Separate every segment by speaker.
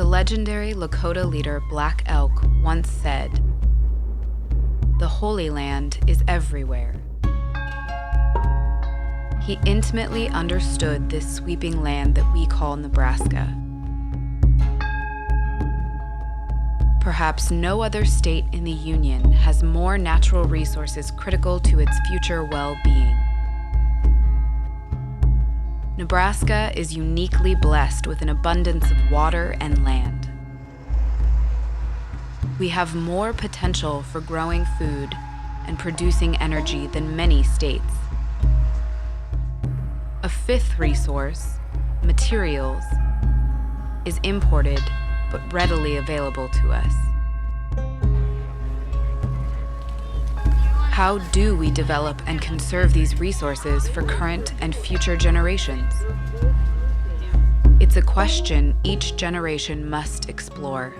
Speaker 1: The legendary Lakota leader Black Elk once said, "The Holy Land is everywhere." He intimately understood this sweeping land that we call Nebraska. Perhaps no other state in the Union has more natural resources critical to its future well-being. Nebraska is uniquely blessed with an abundance of water and land. We have more potential for growing food and producing energy than many states. A fifth resource, materials, is imported but readily available to us. How do we develop and conserve these resources for current and future generations? It's a question each generation must explore.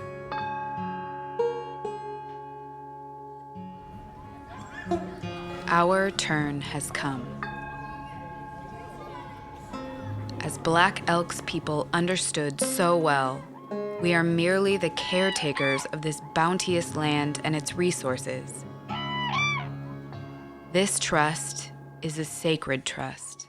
Speaker 1: Our turn has come. As Black Elk's people understood so well, we are merely the caretakers of this bounteous land and its resources. This trust is a sacred trust.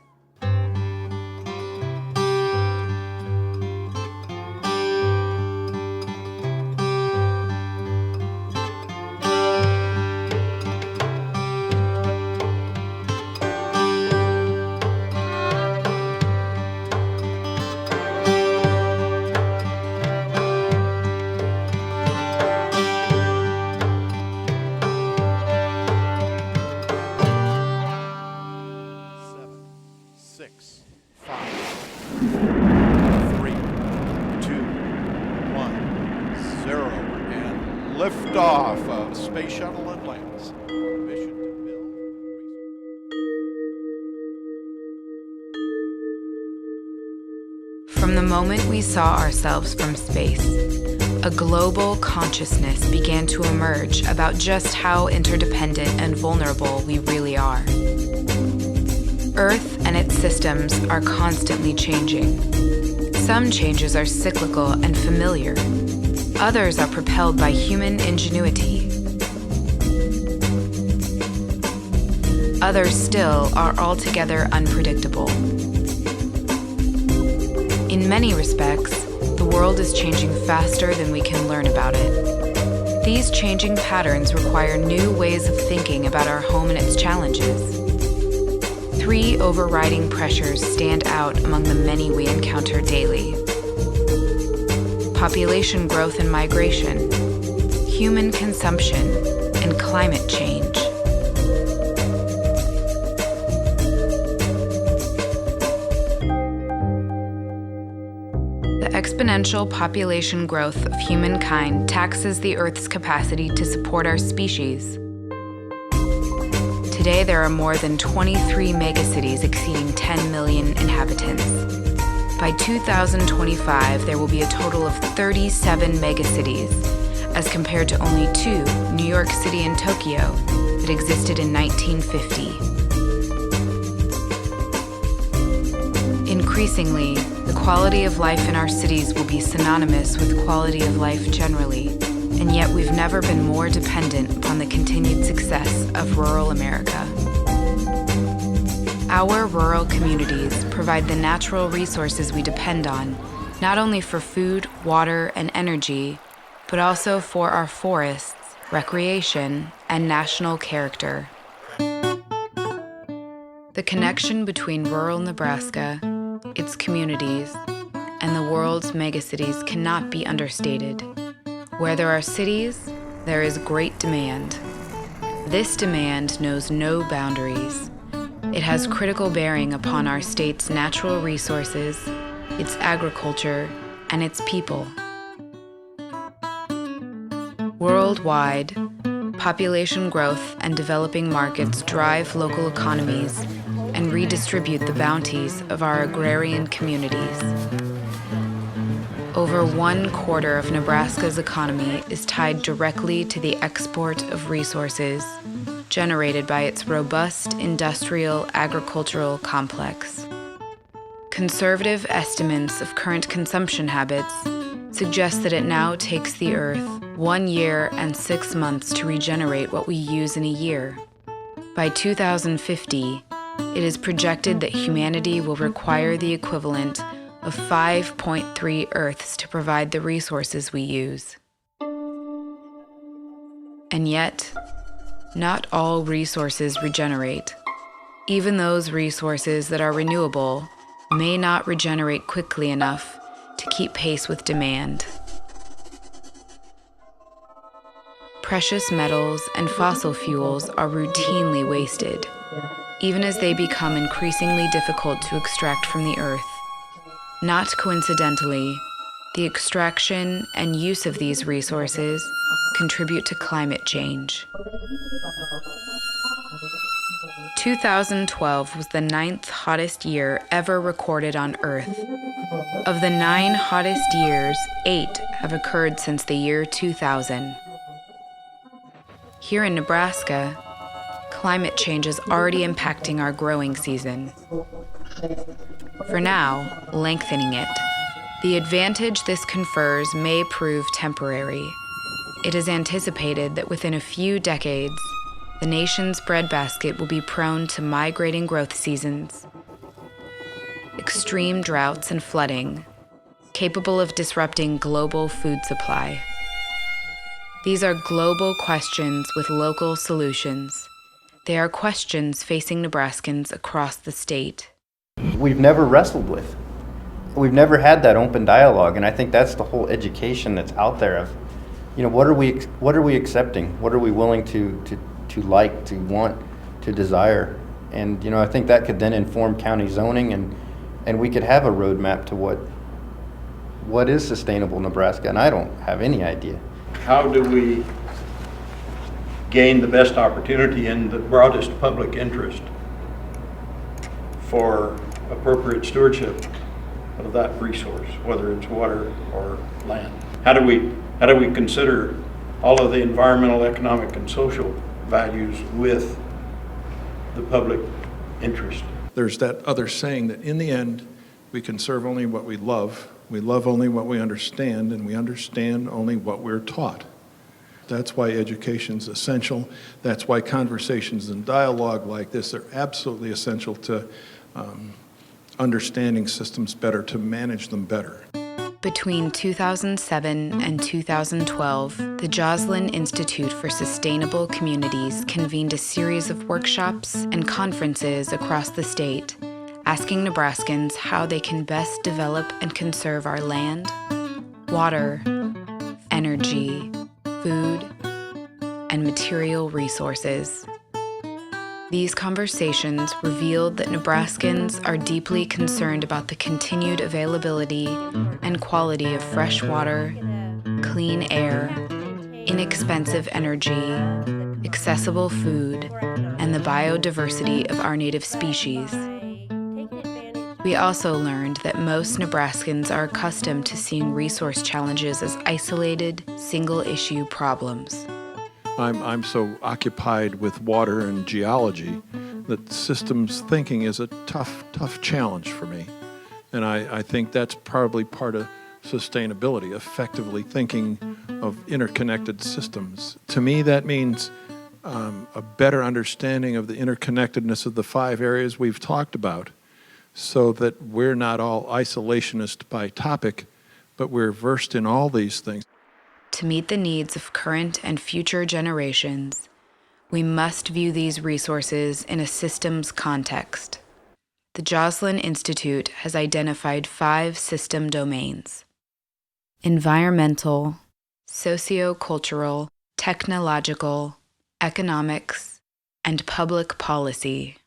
Speaker 2: Liftoff of Space Shuttle Atlantis. Mission to build.
Speaker 1: From the moment we saw ourselves from space, a global consciousness began to emerge about just how interdependent and vulnerable we really are. Earth and its systems are constantly changing. Some changes are cyclical and familiar. Others are propelled by human ingenuity. Others still are altogether unpredictable. In many respects, the world is changing faster than we can learn about it. These changing patterns require new ways of thinking about our home and its challenges. Three overriding pressures stand out among the many we encounter daily: population growth and migration, human consumption, and climate change. The exponential population growth of humankind taxes the Earth's capacity to support our species. Today, there are more than 23 megacities exceeding 10 million inhabitants. By 2025, there will be a total of 37 megacities, as compared to only 2, New York City and Tokyo, that existed in 1950. Increasingly, the quality of life in our cities will be synonymous with quality of life generally, and yet we've never been more dependent upon the continued success of rural America. Our rural communities provide the natural resources we depend on, not only for food, water, and energy, but also for our forests, recreation, and national character. The connection between rural Nebraska, its communities, and the world's megacities cannot be understated. Where there are cities, there is great demand. This demand knows no boundaries. It has critical bearing upon our state's natural resources, its agriculture, and its people. Worldwide, population growth and developing markets drive local economies and redistribute the bounties of our agrarian communities. Over 1/4 of Nebraska's economy is tied directly to the export of resources generated by its robust industrial agricultural complex. Conservative estimates of current consumption habits suggests that it now takes the Earth 1 year and 6 months to regenerate what we use in a year. By 2050, it is projected that humanity will require the equivalent of 5.3 Earths to provide the resources we use. And yet, not all resources regenerate. Even those resources that are renewable may not regenerate quickly enough to keep pace with demand. Precious metals and fossil fuels are routinely wasted, even as they become increasingly difficult to extract from the earth. Not coincidentally, the extraction and use of these resources contribute to climate change. 2012 was the 9th hottest year ever recorded on Earth. Of the 9 hottest years, 8 have occurred since the year 2000. Here in Nebraska, climate change is already impacting our growing season. For now, lengthening it. The advantage this confers may prove temporary. It is anticipated that within a few decades, the nation's breadbasket will be prone to migrating growth seasons, extreme droughts and flooding, capable of disrupting global food supply. These are global questions with local solutions. They are questions facing Nebraskans across the state.
Speaker 3: We've never wrestled with. We've never had that open dialogue, and I think that's the whole education that's out there of, what are we accepting? What are we willing to like, to want, to desire? And I think that could then inform county zoning, and we could have a roadmap to what is sustainable Nebraska, and I don't have any idea.
Speaker 4: How do we gain the best opportunity in the broadest public interest for appropriate stewardship of that resource, whether it's water or land? How do we consider all of the environmental, economic, and social values with the public interest?
Speaker 5: There's that other saying that in the end, we conserve only what we love only what we understand, and we understand only what we're taught. That's why education's essential. That's why conversations and dialogue like this are absolutely essential to understanding systems better, to manage them better.
Speaker 1: Between 2007 and 2012, the Joslin Institute for Sustainable Communities convened a series of workshops and conferences across the state, asking Nebraskans how they can best develop and conserve our land, water, energy, food, and material resources. These conversations revealed that Nebraskans are deeply concerned about the continued availability and quality of fresh water, clean air, inexpensive energy, accessible food, and the biodiversity of our native species. We also learned that most Nebraskans are accustomed to seeing resource challenges as isolated, single-issue problems.
Speaker 5: I'm so occupied with water and geology that systems thinking is a tough challenge for me. And I think that's probably part of sustainability, effectively thinking of interconnected systems. To me, that means a better understanding of the interconnectedness of the 5 areas we've talked about, so that we're not all isolationist by topic, but we're versed in all these things.
Speaker 1: To meet the needs of current and future generations, we must view these resources in a systems context. The Joslin Institute has identified 5 system domains: environmental, socio-cultural, technological, economics, and public policy.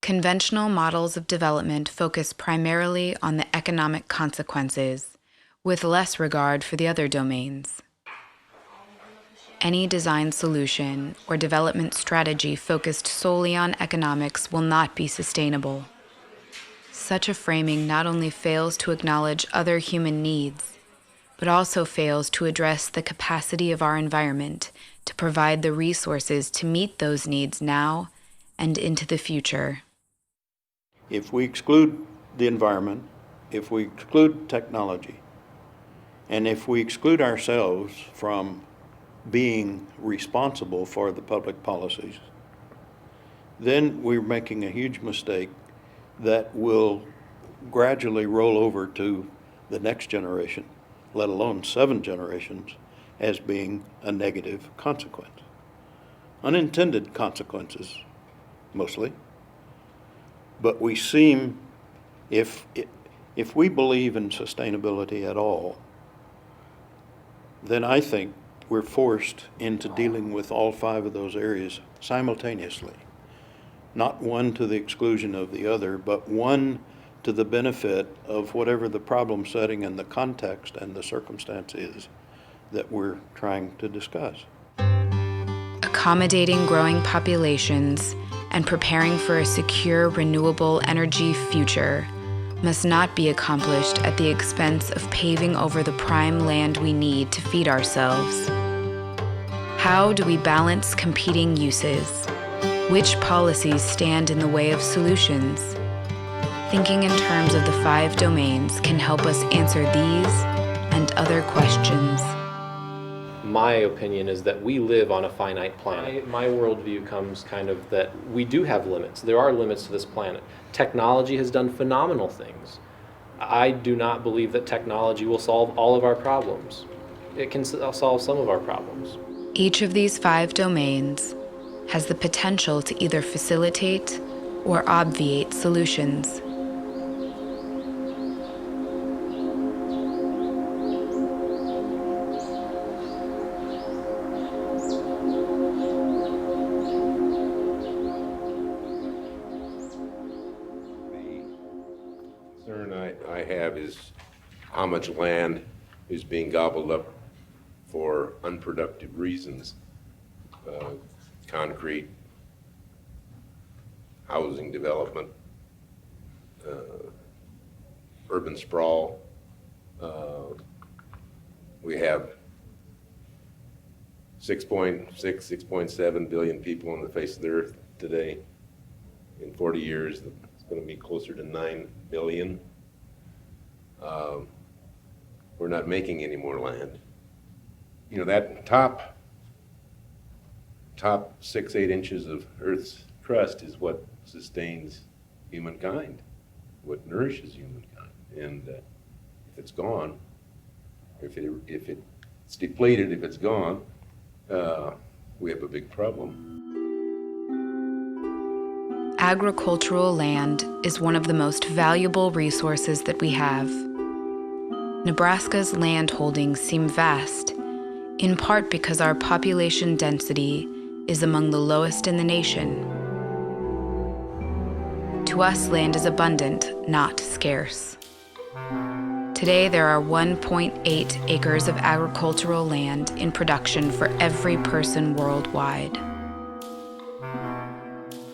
Speaker 1: Conventional models of development focus primarily on the economic consequences, with less regard for the other domains. Any design solution or development strategy focused solely on economics will not be sustainable. Such a framing not only fails to acknowledge other human needs, but also fails to address the capacity of our environment to provide the resources to meet those needs now and into the future.
Speaker 4: If we exclude the environment, if we exclude technology, And if we exclude ourselves from being responsible for the public policies, then we're making a huge mistake that will gradually roll over to the next generation, let alone 7 generations, as being a negative consequence. Unintended consequences, mostly. But we seem, if we believe in sustainability at all, then I think we're forced into dealing with all 5 of those areas simultaneously. Not one to the exclusion of the other, but one to the benefit of whatever the problem setting and the context and the circumstance is that we're trying to discuss.
Speaker 1: Accommodating growing populations and preparing for a secure, renewable energy future must not be accomplished at the expense of paving over the prime land we need to feed ourselves. How do we balance competing uses? Which policies stand in the way of solutions? Thinking in terms of the 5 domains can help us answer these and other questions.
Speaker 6: My opinion is that we live on a finite planet. My worldview comes kind of that we do have limits. There are limits to this planet. Technology has done phenomenal things. I do not believe that technology will solve all of our problems. It can solve some of our problems.
Speaker 1: Each of these 5 domains has the potential to either facilitate or obviate solutions.
Speaker 7: I have is how much land is being gobbled up for unproductive reasons. Concrete, housing development, urban sprawl. We have 6.6, 6.7 billion people on the face of the earth today. In 40 years, it's going to be closer to 9 billion. We're not making any more land. You know, that top 6, 8 inches of Earth's crust is what sustains humankind, what nourishes humankind. And if it's gone, if it's depleted, if it's gone, we have a big problem.
Speaker 1: Agricultural land is one of the most valuable resources that we have. Nebraska's land holdings seem vast, in part because our population density is among the lowest in the nation. To us, land is abundant, not scarce. Today, there are 1.8 acres of agricultural land in production for every person worldwide.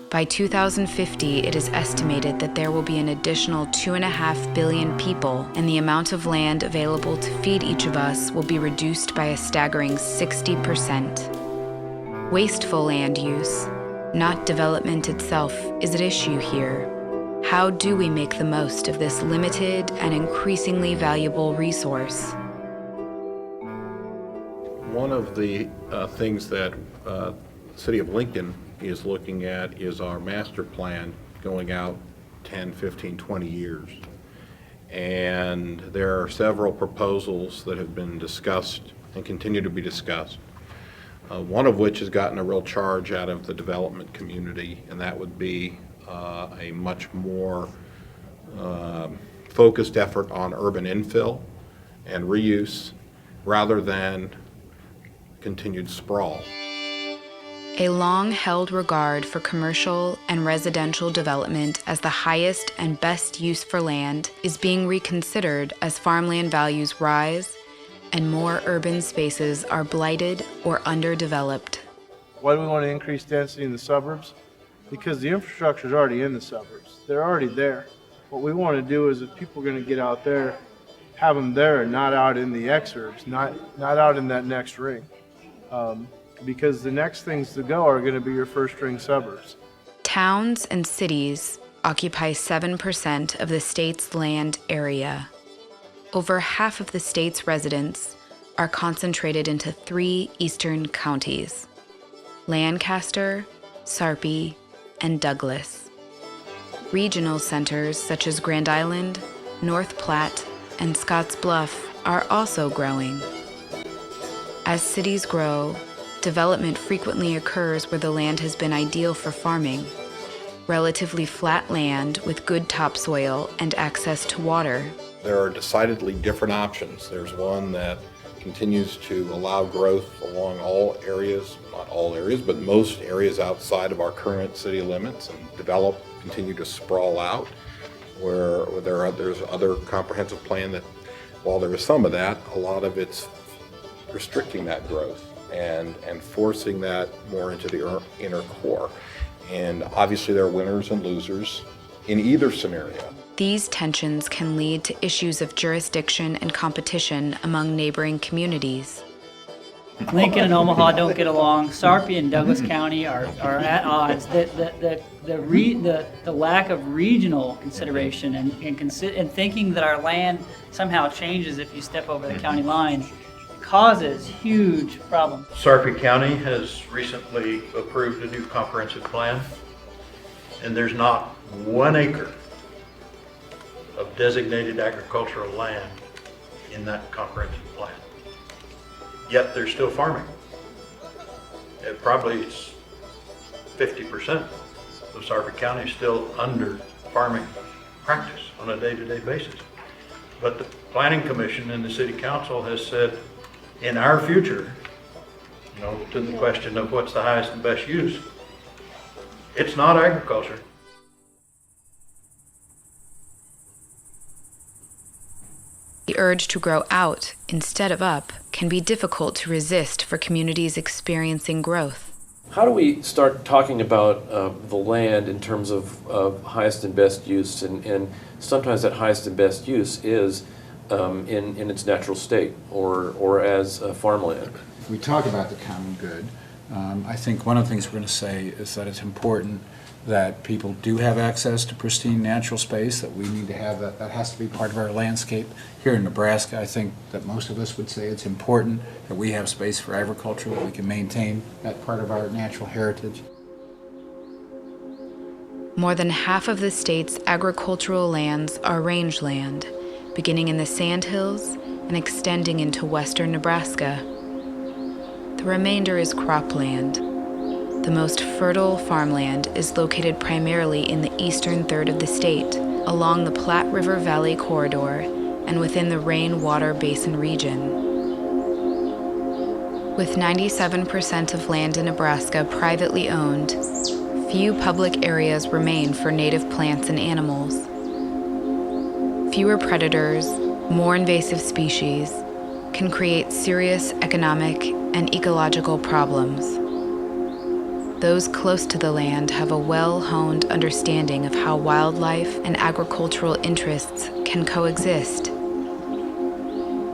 Speaker 1: By 2050, it is estimated that there will be an additional 2.5 billion people, and the amount of land available to feed each of us will be reduced by a staggering 60%. Wasteful land use, not development itself, is at issue here. How do we make the most of this limited and increasingly valuable resource?
Speaker 8: One of the things that the City of Lincoln is looking at is our master plan going out 10, 15, 20 years. And there are several proposals that have been discussed and continue to be discussed. One of which has gotten a real charge out of the development community, and that would be a much more focused effort on urban infill and reuse rather than continued sprawl.
Speaker 1: A long-held regard for commercial and residential development as the highest and best use for land is being reconsidered as farmland values rise and more urban spaces are blighted or underdeveloped.
Speaker 9: Why do we want to increase density in the suburbs? Because the infrastructure is already in the suburbs. They're already there. What we want to do is, if people are going to get out there, have them there and not out in the exurbs, not out in that next ring. Because the next things to go are going to be your first ring suburbs.
Speaker 1: Towns and cities occupy 7% of the state's land area. over half of the state's residents are concentrated into 3 eastern counties: Lancaster, Sarpy, and Douglas. Regional centers such as Grand Island, North Platte, and Scotts Bluff are also growing. As cities grow, development frequently occurs where the land has been ideal for farming. Relatively flat land with good topsoil and access to water.
Speaker 8: There are decidedly different options. There's one that continues to allow growth along all areas, not all areas, but most areas outside of our current city limits, and continue to sprawl out, where there's other comprehensive plan that, while there is some of that, a lot of it's restricting that growth and forcing that more into the inner core. And obviously there are winners and losers in either scenario.
Speaker 1: These tensions can lead to issues of jurisdiction and competition among neighboring communities.
Speaker 10: Lincoln and Omaha don't get along. Sarpy and Douglas County are at odds. The lack of regional consideration and thinking that our land somehow changes if you step over the county line causes huge problems.
Speaker 4: Sarpy County has recently approved a new comprehensive plan, and there's not 1 acre of designated agricultural land in that comprehensive plan. Yet they're still farming. It probably is 50% of Sarpy County is still under farming practice on a day-to-day basis. But the Planning Commission and the City Council has said, in our future, to the question of what's the highest and best use, it's not agriculture.
Speaker 1: The urge to grow out instead of up can be difficult to resist for communities experiencing growth.
Speaker 11: How do we start talking about the land in terms of highest and best use? And sometimes that highest and best use is in its natural state or as farmland.
Speaker 12: We talk about the common good. I think one of the things we're going to say is that it's important that people do have access to pristine natural space, that we need to have that. That has to be part of our landscape. Here in Nebraska, I think that most of us would say it's important that we have space for agriculture, that we can maintain that part of our natural heritage.
Speaker 1: More than half of the state's agricultural lands are rangeland, beginning in the Sandhills and extending into western Nebraska. The remainder is cropland. The most fertile farmland is located primarily in the eastern third of the state, along the Platte River Valley corridor and within the rainwater basin region. With 97% of land in Nebraska privately owned, few public areas remain for native plants and animals. Fewer predators, more invasive species, can create serious economic and ecological problems. Those close to the land have a well-honed understanding of how wildlife and agricultural interests can coexist.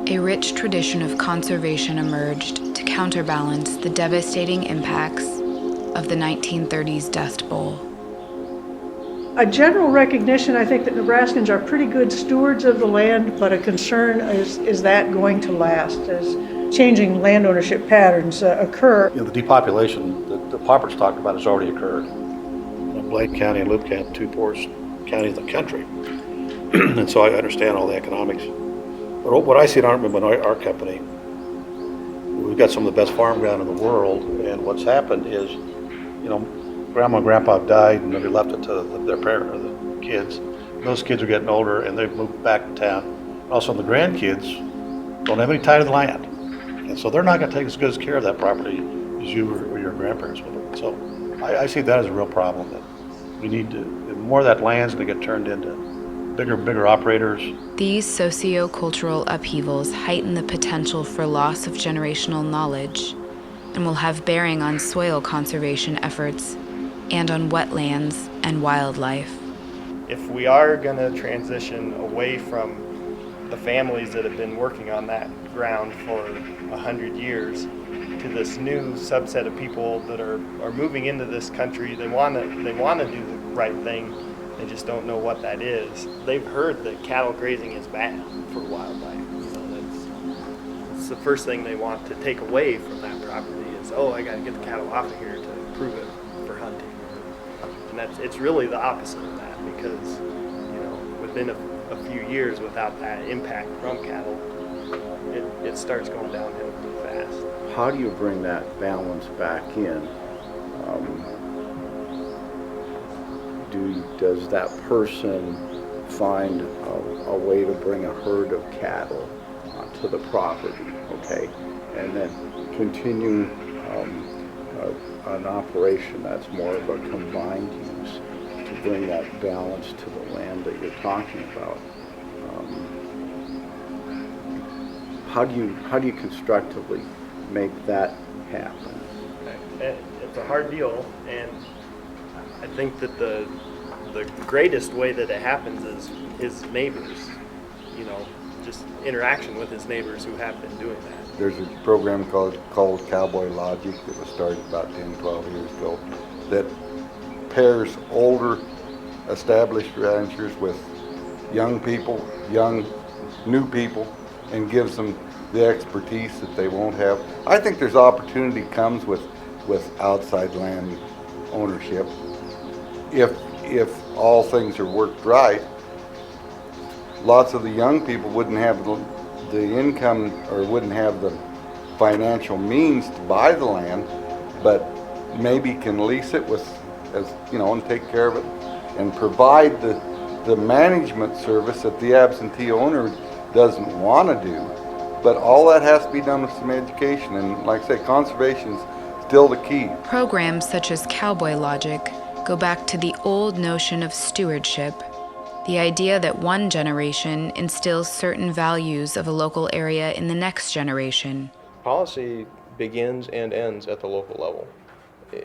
Speaker 1: A rich tradition of conservation emerged to counterbalance the devastating impacts of the 1930s Dust Bowl.
Speaker 13: A general recognition, I think, that Nebraskans are pretty good stewards of the land, but a concern is that going to last as changing land ownership patterns occur.
Speaker 14: The depopulation that the Poppers talked about has already occurred. Blake County and Loup County, 2 poorest counties in the country. And so I understand all the economics. But what I see in our company, we've got some of the best farm ground in the world, and what's happened is, Grandma and Grandpa died and they left it to their parent or the kids. Those kids are getting older and they've moved back to town. Also, the grandkids don't have any tie to the land. And so they're not going to take as good care of that property as you or your grandparents would. So I see that as a real problem, that we need to, more of that land's going to get turned into bigger operators.
Speaker 1: These socio-cultural upheavals heighten the potential for loss of generational knowledge and will have bearing on soil conservation efforts and on wetlands and wildlife.
Speaker 15: If we are going to transition away from the families that have been working on that ground for 100 years to this new subset of people that are moving into this country, they want to do the right thing. They just don't know what that is. They've heard that cattle grazing is bad for wildlife. That's the first thing they want to take away from that property is, oh, I got to get the cattle off of here to improve it for hunting. And it's really the opposite of that, because within a few years, without that impact from cattle, it starts going downhill pretty fast.
Speaker 16: How do you bring that balance back in? Does that person find a way to bring a herd of cattle onto the property, okay, and then continue an operation that's more of a combined use to bring that balance to the land that you're talking about? How do you constructively make that happen?
Speaker 15: It's a hard deal, and I think that the greatest way that it happens is his neighbors, just interaction with his neighbors who have been doing that.
Speaker 17: There's a program called Cowboy Logic that was started about 10, 12 years ago that pairs older established ranchers with young people, new people, and gives them the expertise that they won't have. I think there's opportunity comes with outside land ownership. If all things are worked right, lots of the young people wouldn't have the income or wouldn't have the financial means to buy the land, but maybe can lease it and take care of it and provide the management service that the absentee owner doesn't want to do. But all that has to be done with some education, and like I say, conservation is still the key.
Speaker 1: Programs such as Cowboy Logic go back to the old notion of stewardship, the idea that one generation instills certain values of a local area in the next generation.
Speaker 6: Policy begins and ends at the local level.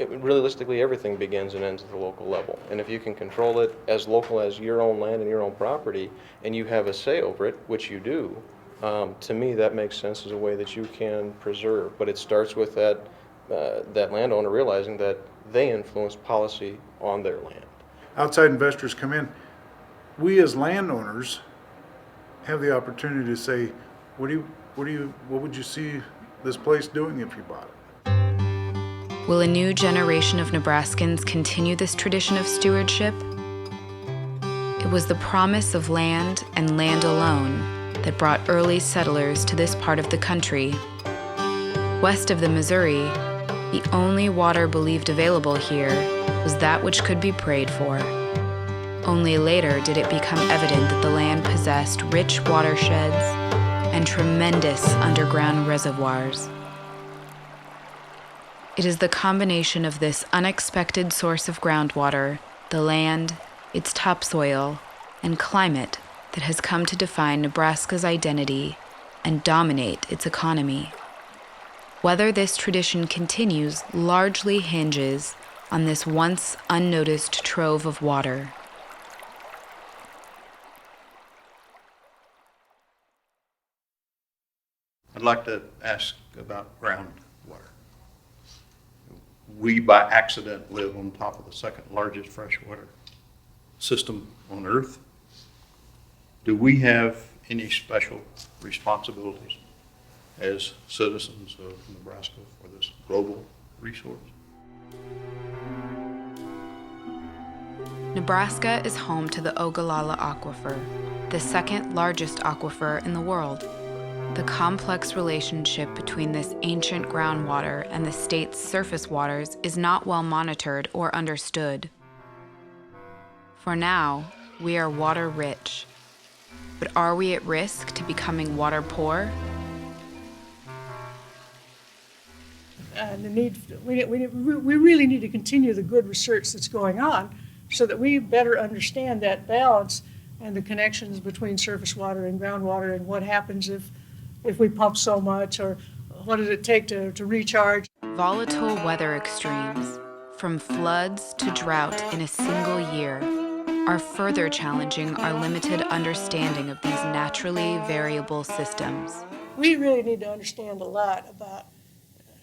Speaker 6: Realistically, everything begins and ends at the local level. And if you can control it as local as your own land and your own property, and you have a say over it, which you do, to me that makes sense as a way that you can preserve. But it starts with that landowner realizing that they influence policy on their land.
Speaker 18: Outside investors come in. We as landowners have the opportunity to say, what would you see this place doing if you bought it?
Speaker 1: Will a new generation of Nebraskans continue this tradition of stewardship? It was the promise of land and land alone that brought early settlers to this part of the country. West of the Missouri, the only water believed available here was that which could be prayed for. Only later did it become evident that the land possessed rich watersheds and tremendous underground reservoirs. It is the combination of this unexpected source of groundwater, the land, its topsoil, and climate that has come to define Nebraska's identity and dominate its economy. Whether this tradition continues largely hinges on this once unnoticed trove of water.
Speaker 4: I'd like to ask about groundwater. We, by accident, live on top of the second largest freshwater system on Earth. Do we have any special responsibilities as citizens of Nebraska for this global resource?
Speaker 1: Nebraska is home to the Ogallala Aquifer, the second largest aquifer in the world. The complex relationship between this ancient groundwater and the state's surface waters is not well monitored or understood. For now, we are water rich, but are we at risk to becoming water poor?
Speaker 13: We really need to continue the good research that's going on so that we better understand that balance and the connections between surface water and groundwater and what happens if we pump so much, or what does it take to recharge.
Speaker 1: Volatile weather extremes, from floods to drought in a single year, are further challenging our limited understanding of these naturally variable systems.
Speaker 13: We really need to understand a lot about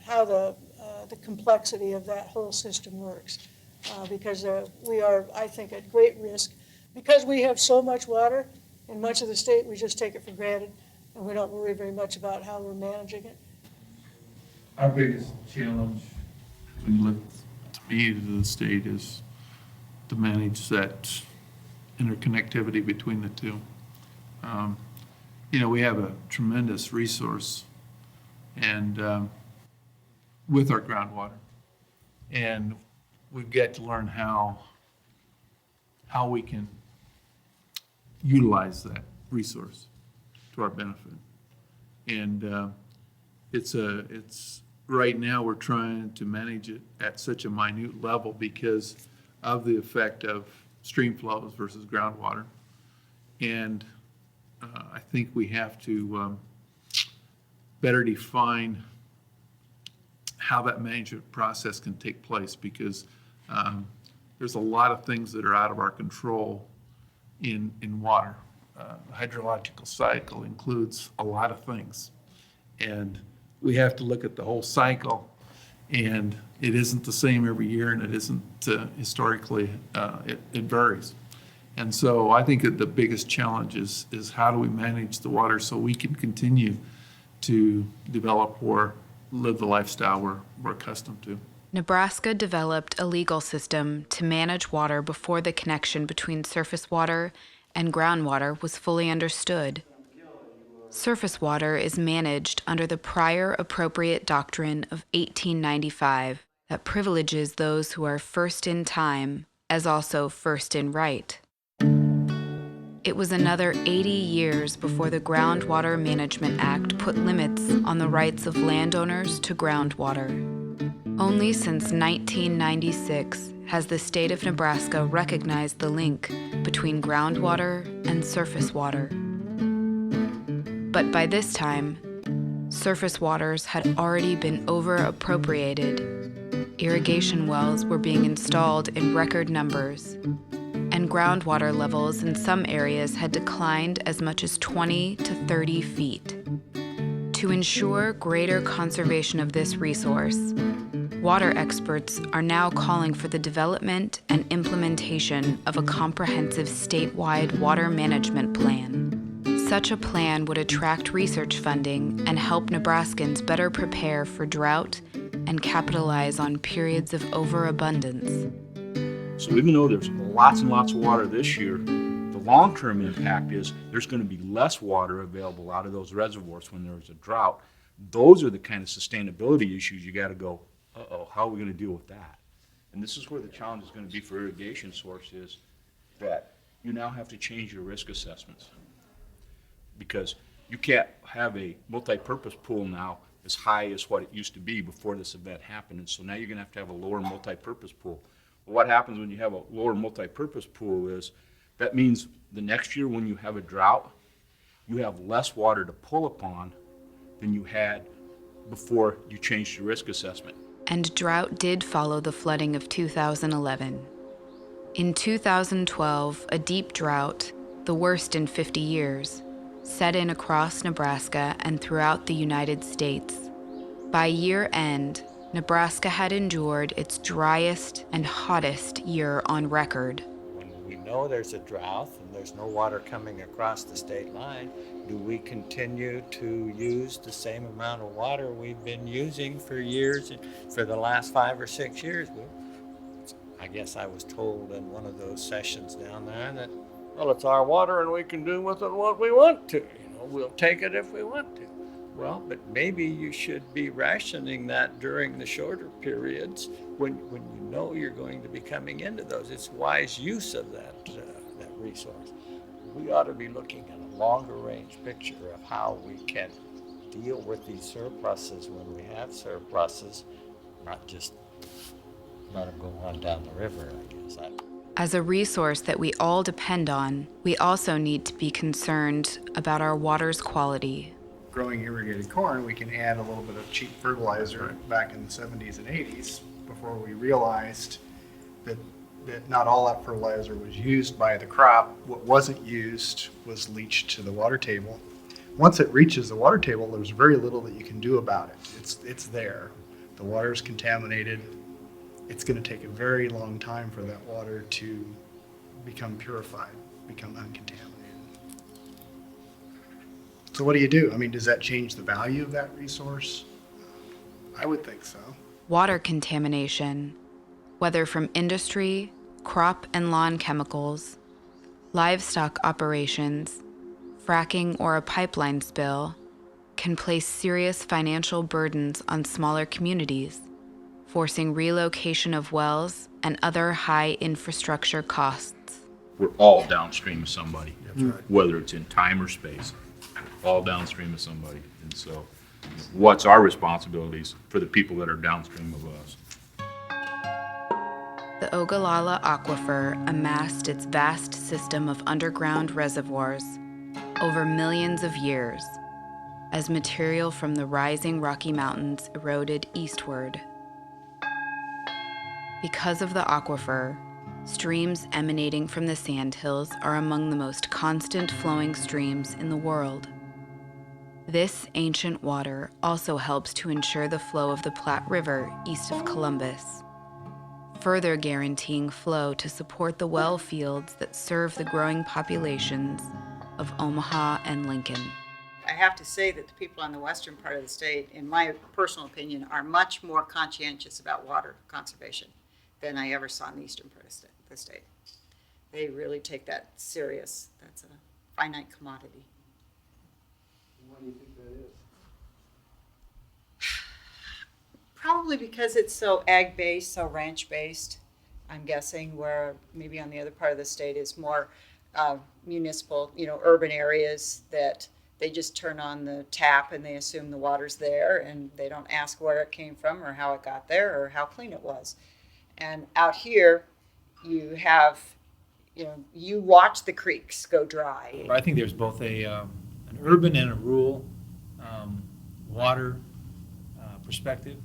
Speaker 13: how the complexity of that whole system works, because we are, I think, at great risk Because we have so much water in much of the state, we just take it for granted, and we don't worry very much about how we're managing it.
Speaker 19: Our biggest challenge, when you look to me to the state, is to manage that interconnectivity between the two. We have a tremendous resource and with our groundwater, and we've got to learn how we can utilize that resource to our benefit. And it's right now we're trying to manage it at such a minute level because of the effect of stream flows versus groundwater. And I think we have to better define how that management process can take place, because there's a lot of things that are out of our control in water. The hydrological cycle includes a lot of things, and we have to look at the whole cycle, and it isn't the same every year, and it isn't historically, it varies. And so I think that the biggest challenge is how do we manage the water so we can continue to develop or live the lifestyle we're accustomed to.
Speaker 1: Nebraska developed a legal system to manage water before the connection between surface water and groundwater was fully understood. Surface water is managed under the prior appropriate doctrine of 1895 that privileges those who are first in time as also first in right. It was another 80 years before the Groundwater Management Act put limits on the rights of landowners to groundwater. Only since 1996 has the state of Nebraska recognized the link between groundwater and surface water. But by this time, surface waters had already been over-appropriated. Irrigation wells were being installed in record numbers, and groundwater levels in some areas had declined as much as 20 to 30 feet. To ensure greater conservation of this resource, water experts are now calling for the development and implementation of a comprehensive statewide water management plan. Such a plan would attract research funding and help Nebraskans better prepare for drought and capitalize on periods of overabundance.
Speaker 20: So even though there's lots and lots of water this year, the long-term impact is there's going to be less water available out of those reservoirs when there's a drought. Those are the kind of sustainability issues you got to go, uh-oh, how are we going to deal with that? And this is where the challenge is going to be for irrigation sources, that you now have to change your risk assessments, because you can't have a multi-purpose pool now as high as what it used to be before this event happened. And so now you're going to have a lower multi-purpose pool. Well, what happens when you have a lower multi-purpose pool is that means the next year when you have a drought, you have less water to pull upon than you had before you changed your risk assessment.
Speaker 1: And drought did follow the flooding of 2011. In 2012, a deep drought, the worst in 50 years, set in across Nebraska and throughout the United States. By year end, Nebraska had endured its driest and hottest year on record.
Speaker 21: When we know there's a drought and there's no water coming across the state line, do we continue to use the same amount of water we've been using for years, for the last 5 or 6 years? Well, I guess I was told in one of those sessions down there that, well, it's our water and we can do with it what we want to. We'll take it if we want to. Well, but maybe you should be rationing that during the shorter periods when you know you're going to be coming into those. It's wise use of that resource. We ought to be looking at a longer range picture of how we can deal with these surpluses when we have surpluses, not just let them go on down the river, I guess.
Speaker 1: As a resource that we all depend on, we also need to be concerned about our water's quality.
Speaker 22: Growing irrigated corn, we can add a little bit of cheap fertilizer back in the 70s and 80s before we realized that not all that fertilizer was used by the crop. What wasn't used was leached to the water table. Once it reaches the water table, there's very little that you can do about it. It's there. The water is contaminated. It's going to take a very long time for that water to become purified, become uncontaminated. So what do you do? I mean, does that change the value of that resource? I would think so.
Speaker 1: Water contamination, whether from industry, crop and lawn chemicals, livestock operations, fracking, or a pipeline spill, can place serious financial burdens on smaller communities, forcing relocation of wells and other high infrastructure costs.
Speaker 20: We're all downstream of somebody.
Speaker 22: That's right.
Speaker 20: Whether it's in time or space, we're all downstream of somebody. And so what's our responsibilities for the people that are downstream of us?
Speaker 1: The Ogallala Aquifer amassed its vast system of underground reservoirs over millions of years as material from the rising Rocky Mountains eroded eastward. Because of the aquifer, streams emanating from the sandhills are among the most constant flowing streams in the world. This ancient water also helps to ensure the flow of the Platte River east of Columbus, further guaranteeing flow to support the well fields that serve the growing populations of Omaha and Lincoln.
Speaker 2: I have to say that the people on the western part of the state, in my personal opinion, are much more conscientious about water conservation than I ever saw in the eastern part of the state. They really take that serious. That's a finite commodity.
Speaker 22: Why do you think that is?
Speaker 2: Probably because it's so ag-based, so ranch-based, I'm guessing, where maybe on the other part of the state is more municipal, urban areas that they just turn on the tap and they assume the water's there and they don't ask where it came from or how it got there or how clean it was. And out here, you have, you watch the creeks go dry.
Speaker 3: I think there's both an urban and a rural water perspective.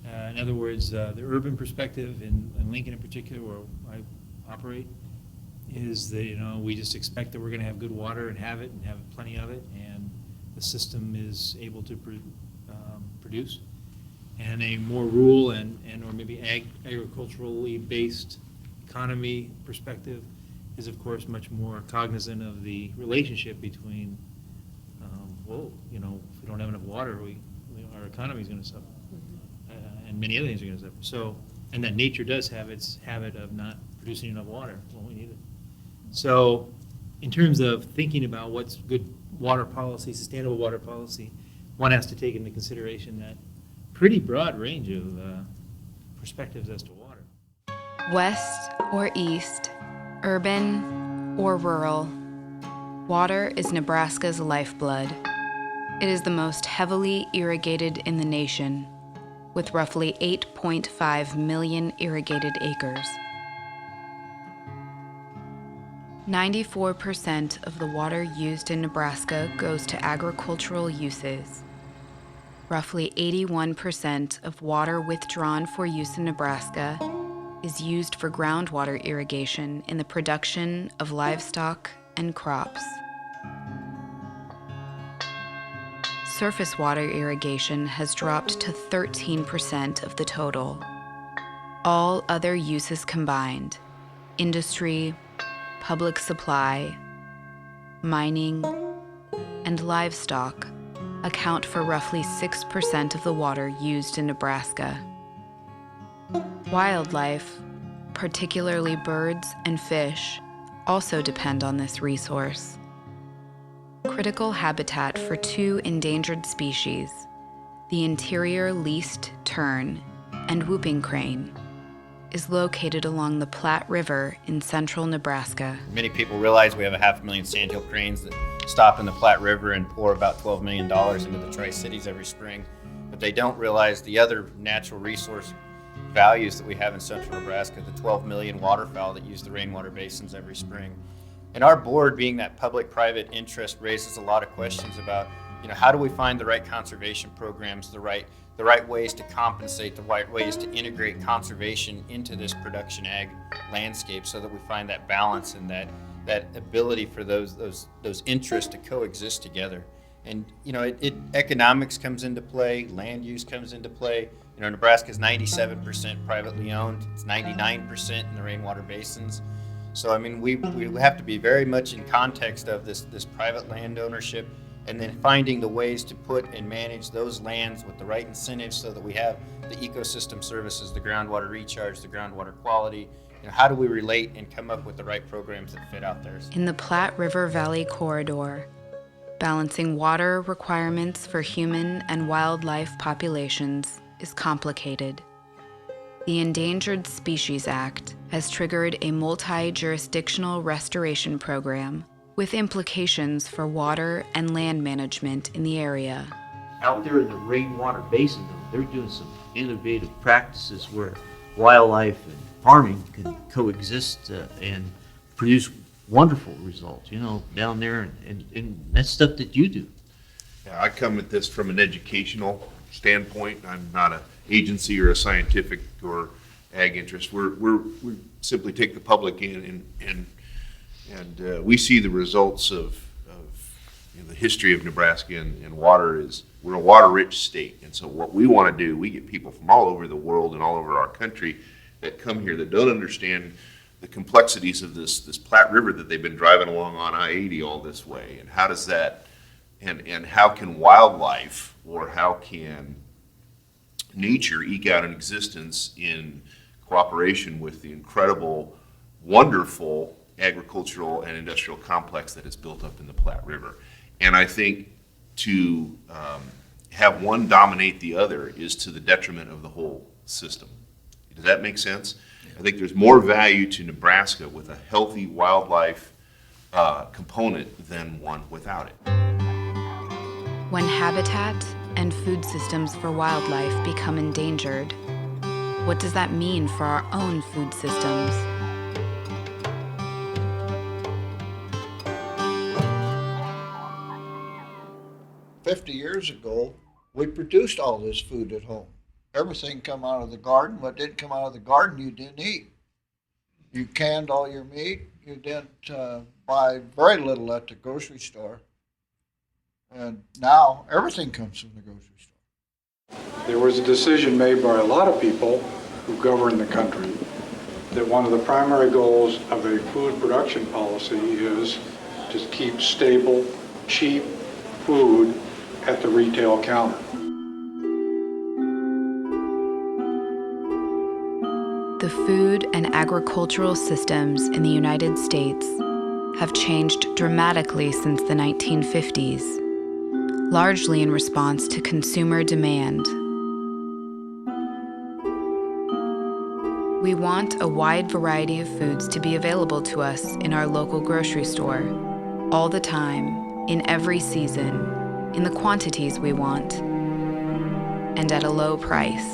Speaker 3: In other words, the urban perspective in Lincoln in particular, where I operate, is that we just expect that we're going to have good water and have plenty of it, and the system is able to produce. And a more rural and or maybe agriculturally based economy perspective is, of course, much more cognizant of the relationship between, if we don't have enough water, our economy is going to suffer, and many other things are going to suffer. So, and that nature does have its habit of not producing enough water when we need it. So, in terms of thinking about what's good water policy, sustainable water policy, one has to take into consideration that pretty broad range of perspectives as to water.
Speaker 1: West or east, urban or rural, water is Nebraska's lifeblood. It is the most heavily irrigated in the nation, with roughly 8.5 million irrigated acres. 94% of the water used in Nebraska goes to agricultural uses. Roughly 81% of water withdrawn for use in Nebraska is used for groundwater irrigation in the production of livestock and crops. Surface water irrigation has dropped to 13% of the total. All other uses combined, industry, public supply, mining, and livestock, account for roughly 6% of the water used in Nebraska. Wildlife, particularly birds and fish, also depend on this resource. Critical habitat for two endangered species, the interior least tern and whooping crane, is located along the Platte River in central Nebraska.
Speaker 23: Many people realize we have 500,000 sandhill cranes that stop in the Platte River and pour about $12 million into the Tri-Cities every spring, but they don't realize the other natural resource values that we have in central Nebraska, the 12 million waterfowl that use the rainwater basins every spring. And our board, being that public-private interest, raises a lot of questions about, how do we find the right conservation programs, the right ways to compensate, the right ways to integrate conservation into this production ag landscape, so that we find that balance and that ability for those interests to coexist together. And economics comes into play, land use comes into play. Nebraska is 97% privately owned. It's 99% in the rainwater basins. So I mean, we have to be very much in context of this private land ownership, and then finding the ways to put and manage those lands with the right incentives so that we have the ecosystem services, the groundwater recharge, the groundwater quality. You know, how do we relate and come up with the right programs that fit out there?
Speaker 1: In the Platte River Valley corridor, balancing water requirements for human and wildlife populations is complicated. The Endangered Species Act has triggered a multi-jurisdictional restoration program with implications for water and land management in the area.
Speaker 5: Out there in the rainwater basin, though, they're doing some innovative practices where wildlife and farming can coexist and produce wonderful results, you know, down there, and that's stuff that you do.
Speaker 8: Yeah, I come at this from an educational standpoint. I'm not an agency or a scientific or ag interest. We simply take the public in and we see the results of you know, the history of Nebraska and water is we're a water-rich state, and so what we want to do, we get people from all over the world and all over our country that come here that don't understand the complexities of this Platte River that they've been driving along on I-80 all this way, and how does that, and how can wildlife or how can nature eke out an existence in cooperation with the incredible, wonderful agricultural and industrial complex that is built up in the Platte River. And I think to have one dominate the other is to the detriment of the whole system. Does that make sense? I think there's more value to Nebraska with a healthy wildlife component than one without it.
Speaker 1: When habitat and food systems for wildlife become endangered, what does that mean for our own food systems?
Speaker 7: "50 years ago, we produced all this food at home. Everything come out of the garden. What didn't come out of the garden, you didn't eat. You canned all your meat. You didn't buy very little at the grocery store. And now everything comes from the grocery store."
Speaker 12: There was a decision made by a lot of people who govern the country that one of the primary goals of a food production policy is to keep stable, cheap food at the retail counter.
Speaker 1: The food and agricultural systems in the United States have changed dramatically since the 1950s, largely in response to consumer demand. We want a wide variety of foods to be available to us in our local grocery store, all the time, in every season, in the quantities we want, and at a low price.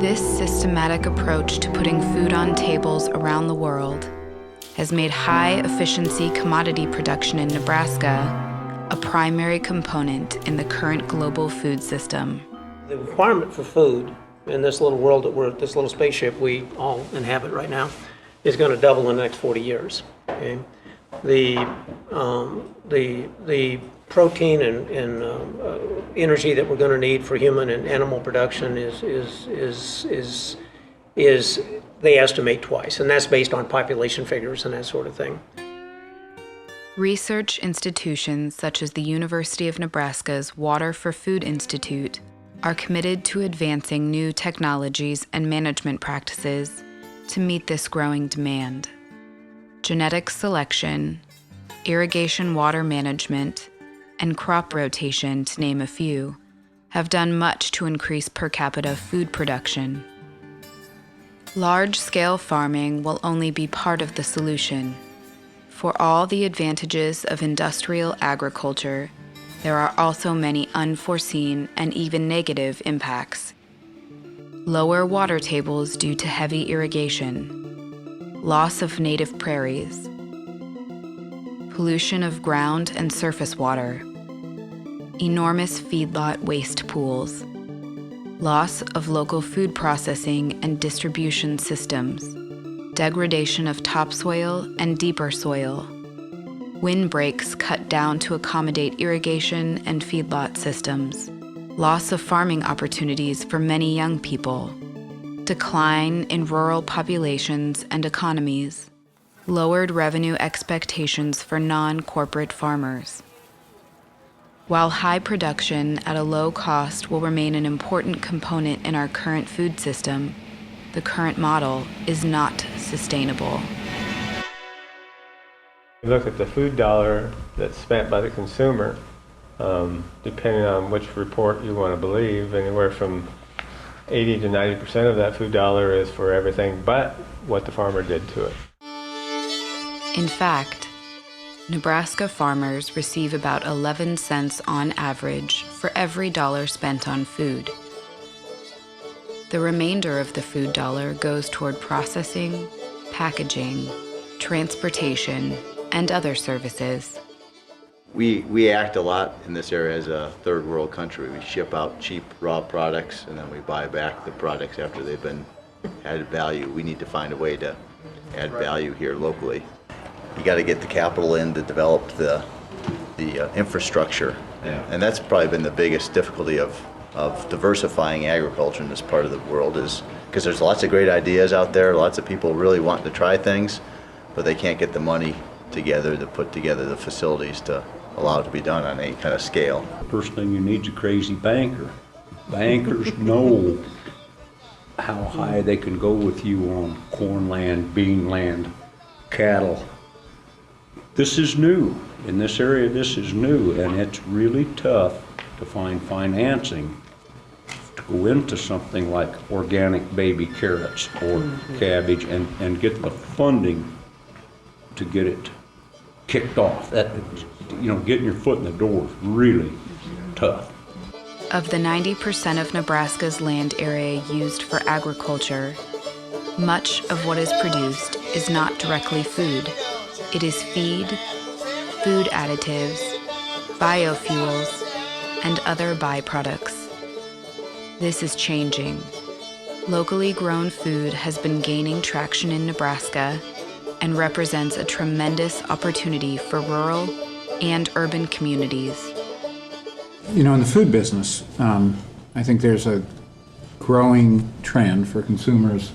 Speaker 1: This systematic approach to putting food on tables around the world has made high-efficiency commodity production in Nebraska a primary component in the current global food system.
Speaker 9: The requirement for food in this little world that we're, this little spaceship we all inhabit right now, is going to double in the next 40 years. Okay? The protein and energy that we're going to need for human and animal production is they estimate twice, and that's based on population figures and that sort of thing.
Speaker 1: Research institutions such as the University of Nebraska's Water for Food Institute are committed to advancing new technologies and management practices to meet this growing demand. Genetic selection, irrigation water management, and crop rotation, to name a few, have done much to increase per capita food production. Large-scale farming will only be part of the solution. For all the advantages of industrial agriculture, there are also many unforeseen and even negative impacts. Lower water tables due to heavy irrigation, loss of native prairies, pollution of ground and surface water, enormous feedlot waste pools, loss of local food processing and distribution systems, degradation of topsoil and deeper soil, windbreaks cut down to accommodate irrigation and feedlot systems, loss of farming opportunities for many young people, decline in rural populations and economies, lowered revenue expectations for non-corporate farmers. While high production at a low cost will remain an important component in our current food system, the current model is not sustainable.
Speaker 10: You look at the food dollar that's spent by the consumer, depending on which report you want to believe, anywhere from 80 to 90% of that food dollar is for everything but what the farmer did to it.
Speaker 1: In fact, Nebraska farmers receive about 11 cents on average for every dollar spent on food. The remainder of the food dollar goes toward processing, packaging, transportation, and other services.
Speaker 11: We act a lot in this area as a third world country. We ship out cheap raw products and then we buy back the products after they've been added value. We need to find a way to add value here locally. You got to get the capital in to develop the infrastructure. And that's probably been the biggest difficulty of diversifying agriculture in this part of the world, is because there's lots of great ideas out there, lots of people really wanting to try things, but they can't get the money together to put together the facilities to allow it to be done on any kind of scale.
Speaker 14: First thing you need is a crazy banker. Bankers know how high they can go with you on corn land, bean land, cattle. This is new. In this area, this is new, and it's really tough to find financing to go into something like organic baby carrots or cabbage and get the funding to get it kicked off. That, getting your foot in the door is really tough.
Speaker 1: Of the 90% of Nebraska's land area used for agriculture, much of what is produced is not directly food. It is feed, food additives, biofuels, and other byproducts. This is changing. Locally grown food has been gaining traction in Nebraska and represents a tremendous opportunity for rural and urban communities.
Speaker 12: In the food business, I think there's a growing trend for consumers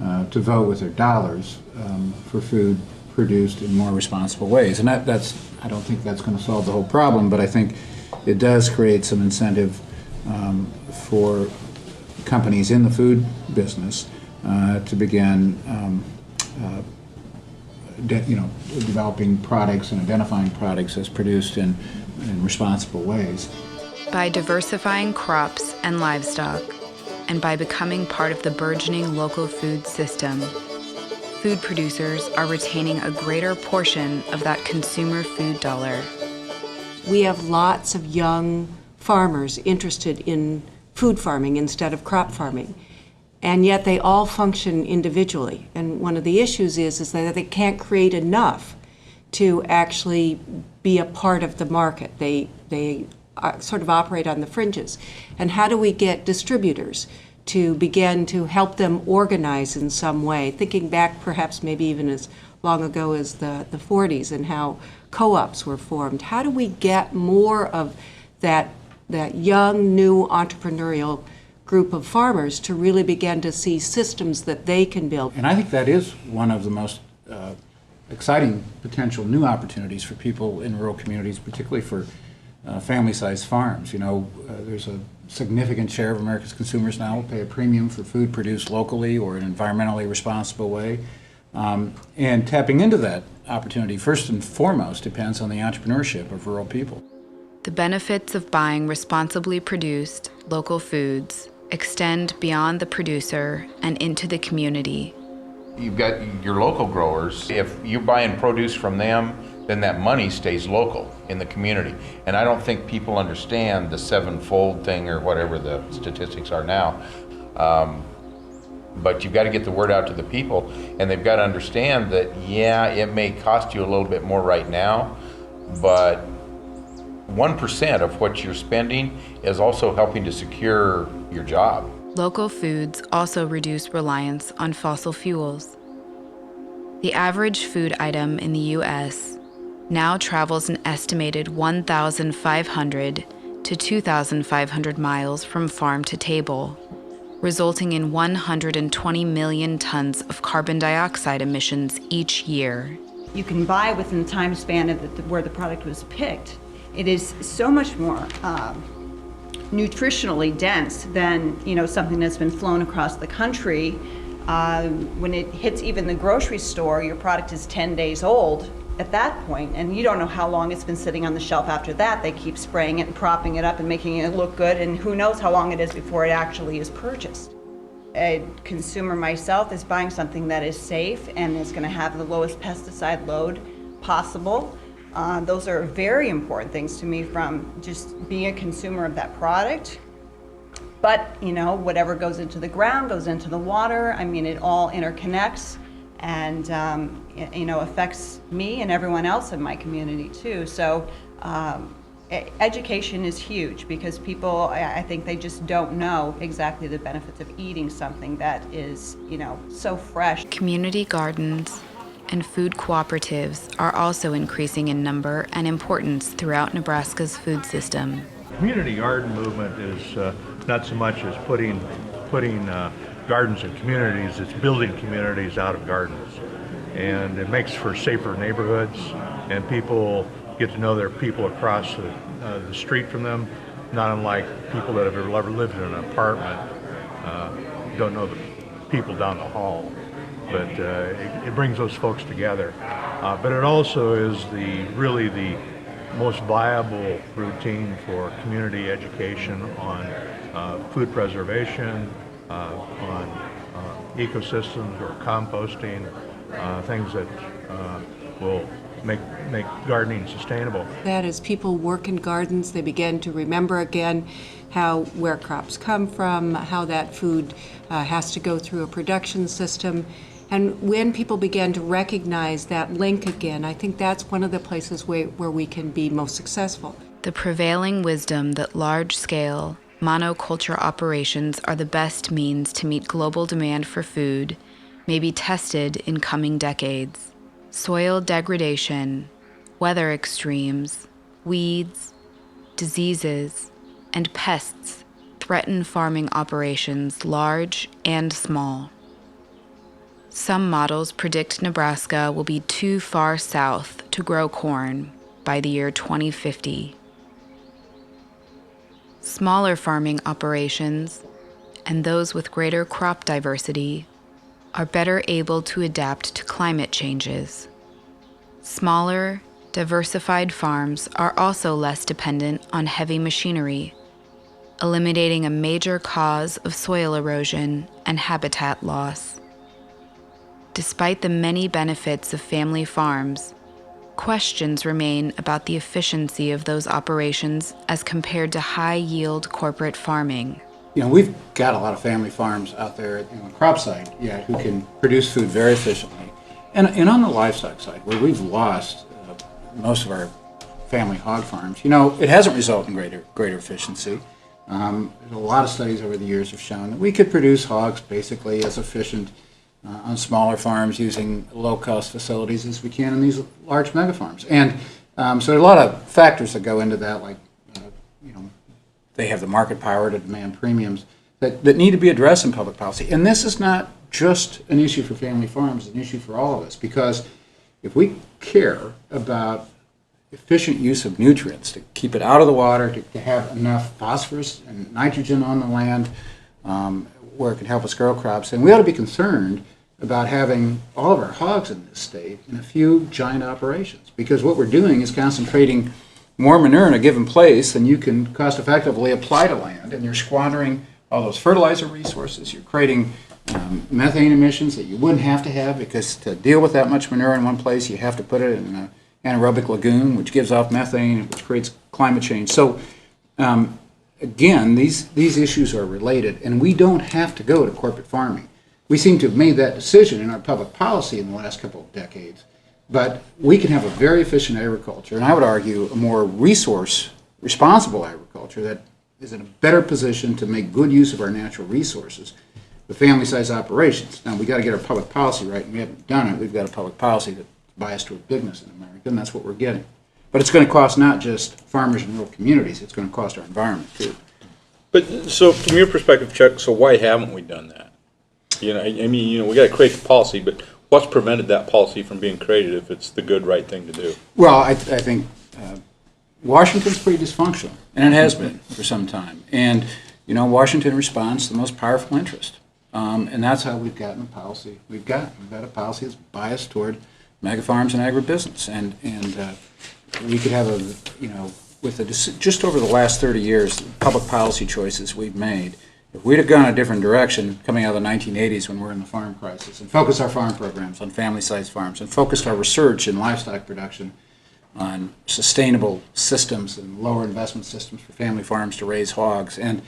Speaker 12: to vote with their dollars for food produced in more responsible ways. And I don't think that's going to solve the whole problem, but I think it does create some incentive for companies in the food business to begin developing products and identifying products as produced in responsible ways.
Speaker 1: By diversifying crops and livestock, and by becoming part of the burgeoning local food system, food producers are retaining a greater portion of that consumer food dollar.
Speaker 24: We have lots of young farmers interested in food farming instead of crop farming, and yet they all function individually. And one of the issues is that they can't create enough to actually be a part of the market. They sort of operate on the fringes. And how do we get distributors to begin to help them organize in some way, thinking back perhaps maybe even as long ago as the 40s and how co-ops were formed? How do we get more of that young, new entrepreneurial group of farmers to really begin to see systems that they can build?
Speaker 12: And I think that is one of the most exciting potential new opportunities for people in rural communities, particularly for family-sized farms. There's a significant share of America's consumers now will pay a premium for food produced locally or in an environmentally responsible way. And tapping into that opportunity, first and foremost, depends on the entrepreneurship of rural people.
Speaker 1: The benefits of buying responsibly produced local foods extend beyond the producer and into the community.
Speaker 8: You've got your local growers. If you're buying produce from them, then that money stays local in the community. And I don't think people understand the sevenfold thing or whatever the statistics are now. But you've got to get the word out to the people, and they've got to understand that, yeah, it may cost you a little bit more right now, but 1% of what you're spending is also helping to secure your job.
Speaker 1: Local foods also reduce reliance on fossil fuels. The average food item in the U.S. now travels an estimated 1,500 to 2,500 miles from farm to table, resulting in 120 million tons of carbon dioxide emissions each year.
Speaker 6: You can buy within the time span of where the product was picked. It is so much more nutritionally dense than something that's been flown across the country. When it hits even the grocery store, your product is 10 days old at that point, and you don't know how long it's been sitting on the shelf after that. They keep spraying it and propping it up and making it look good, and who knows how long it is before it actually is purchased. A consumer myself is buying something that is safe and is going to have the lowest pesticide load possible. Those are very important things to me from just being a consumer of that product. But, whatever goes into the ground goes into the water. I mean, it all interconnects and, affects me and everyone else in my community too. So education is huge because people, I think they just don't know exactly the benefits of eating something that is, so fresh.
Speaker 1: Community gardens and food cooperatives are also increasing in number and importance throughout Nebraska's food system.
Speaker 15: Community garden movement is not so much as putting gardens in communities, it's building communities out of gardens. And it makes for safer neighborhoods, and people get to know their people across the street from them, not unlike people that have ever lived in an apartment don't know the people down the hall. But it brings those folks together. But it also is really the most viable routine for community education on food preservation, on ecosystems or composting, things that will make gardening sustainable.
Speaker 24: That as people work in gardens, they begin to remember again where crops come from, how that food has to go through a production system. And when people begin to recognize that link again, I think that's one of the places where we can be most successful.
Speaker 1: The prevailing wisdom that large-scale monoculture operations are the best means to meet global demand for food may be tested in coming decades. Soil degradation, weather extremes, weeds, diseases, and pests threaten farming operations large and small. Some models predict Nebraska will be too far south to grow corn by the year 2050. Smaller farming operations, and those with greater crop diversity, are better able to adapt to climate changes. Smaller, diversified farms are also less dependent on heavy machinery, eliminating a major cause of soil erosion and habitat loss. Despite the many benefits of family farms, questions remain about the efficiency of those operations as compared to high-yield corporate farming.
Speaker 12: We've got a lot of family farms out there on the crop side, who can produce food very efficiently. And on the livestock side, where we've lost most of our family hog farms, it hasn't resulted in greater efficiency. There's a lot of studies over the years have shown that we could produce hogs basically as efficient on smaller farms using low-cost facilities as we can in these large mega farms. And so there are a lot of factors that go into that, like they have the market power to demand premiums that need to be addressed in public policy. And this is not just an issue for family farms, it's an issue for all of us, because if we care about efficient use of nutrients to keep it out of the water, to have enough phosphorus and nitrogen on the land where it can help us grow crops, then we ought to be concerned about having all of our hogs in this state in a few giant operations, because what we're doing is concentrating more manure in a given place than you can cost effectively apply to land, and you're squandering all those fertilizer resources. You're creating methane emissions that you wouldn't have to have, because to deal with that much manure in one place you have to put it in an anaerobic lagoon, which gives off methane, which creates climate change. So again, these issues are related, and we don't have to go to corporate farming. We seem to have made that decision in our public policy in the last couple of decades. But we can have a very efficient agriculture, and I would argue a more resource-responsible agriculture that is in a better position to make good use of our natural resources with family-sized operations. Now, we've got to get our public policy right, and we haven't done it. We've got a public policy that's biased toward bigness in America, and that's what we're getting. But it's going to cost not just farmers in rural communities, it's going to cost our environment, too.
Speaker 4: But, so from your perspective, Chuck, so why haven't we done that? You know, I mean, you know, we got to create the policy, but what's prevented that policy from being created if it's the good, right thing to do?
Speaker 12: Well, I think Washington's pretty dysfunctional, and it has been for some time. And, you know, Washington responds to the most powerful interest. And that's how we've gotten the policy we've got. We've got a policy that's biased toward mega farms and agribusiness. And we could have you know, with just over the last 30 years, the public policy choices we've made, if we'd have gone a different direction coming out of the 1980s when we're in the farm crisis and focused our farm programs on family-sized farms and focused our research in livestock production on sustainable systems and lower investment systems for family farms to raise hogs and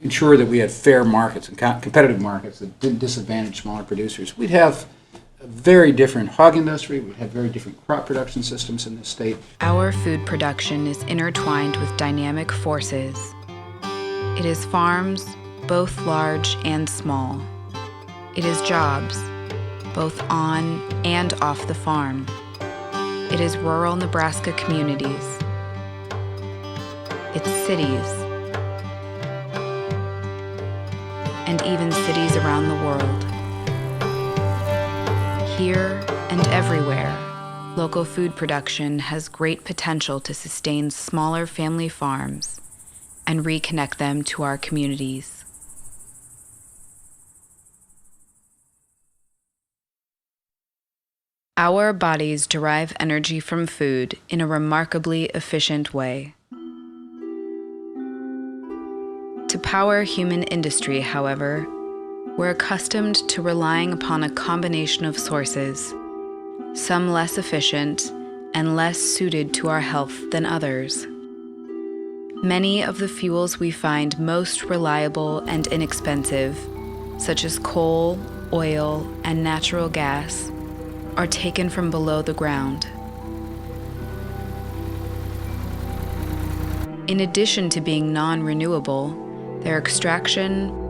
Speaker 12: ensure that we had fair markets and competitive markets that didn't disadvantage smaller producers, we'd have a very different hog industry, we'd have very different crop production systems in this state.
Speaker 1: Our food production is intertwined with dynamic forces. It is farms, both large and small. It is jobs, both on and off the farm. It is rural Nebraska communities. It's cities. And even cities around the world. Here and everywhere, local food production has great potential to sustain smaller family farms and reconnect them to our communities. Our bodies derive energy from food in a remarkably efficient way. To power human industry, however, we're accustomed to relying upon a combination of sources, some less efficient and less suited to our health than others. Many of the fuels we find most reliable and inexpensive, such as coal, oil, and natural gas, are taken from below the ground. In addition to being non-renewable, their extraction,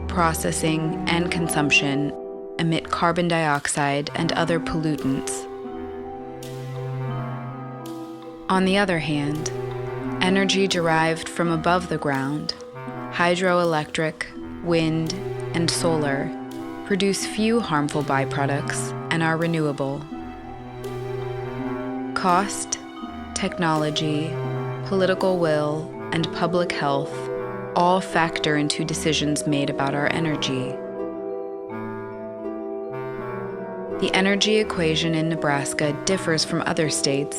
Speaker 1: processing, and consumption emit carbon dioxide and other pollutants. On the other hand, energy derived from above the ground, hydroelectric, wind, and solar, produce few harmful byproducts and are renewable. Cost, technology, political will, and public health all factor into decisions made about our energy. The energy equation in Nebraska differs from other states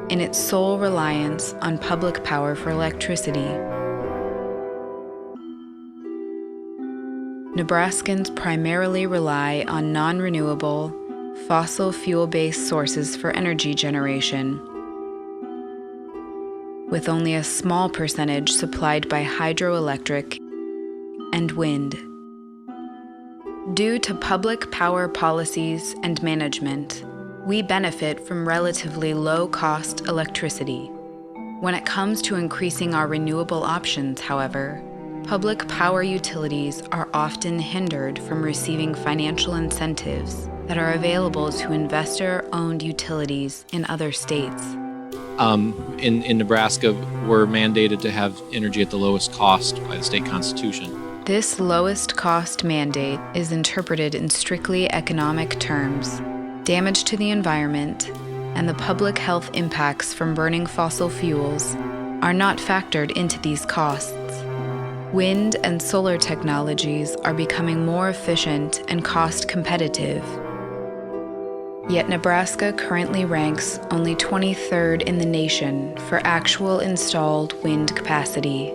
Speaker 1: in its sole reliance on public power for electricity. Nebraskans primarily rely on non-renewable, fossil fuel-based sources for energy generation, with only a small percentage supplied by hydroelectric and wind. Due to public power policies and management, we benefit from relatively low-cost electricity. When it comes to increasing our renewable options, however, public power utilities are often hindered from receiving financial incentives that are available to investor-owned utilities in other states.
Speaker 16: In Nebraska, we're mandated to have energy at the lowest cost by the state constitution.
Speaker 1: This lowest cost mandate is interpreted in strictly economic terms. Damage to the environment and the public health impacts from burning fossil fuels are not factored into these costs. Wind and solar technologies are becoming more efficient and cost competitive. Yet Nebraska currently ranks only 23rd in the nation for actual installed wind capacity.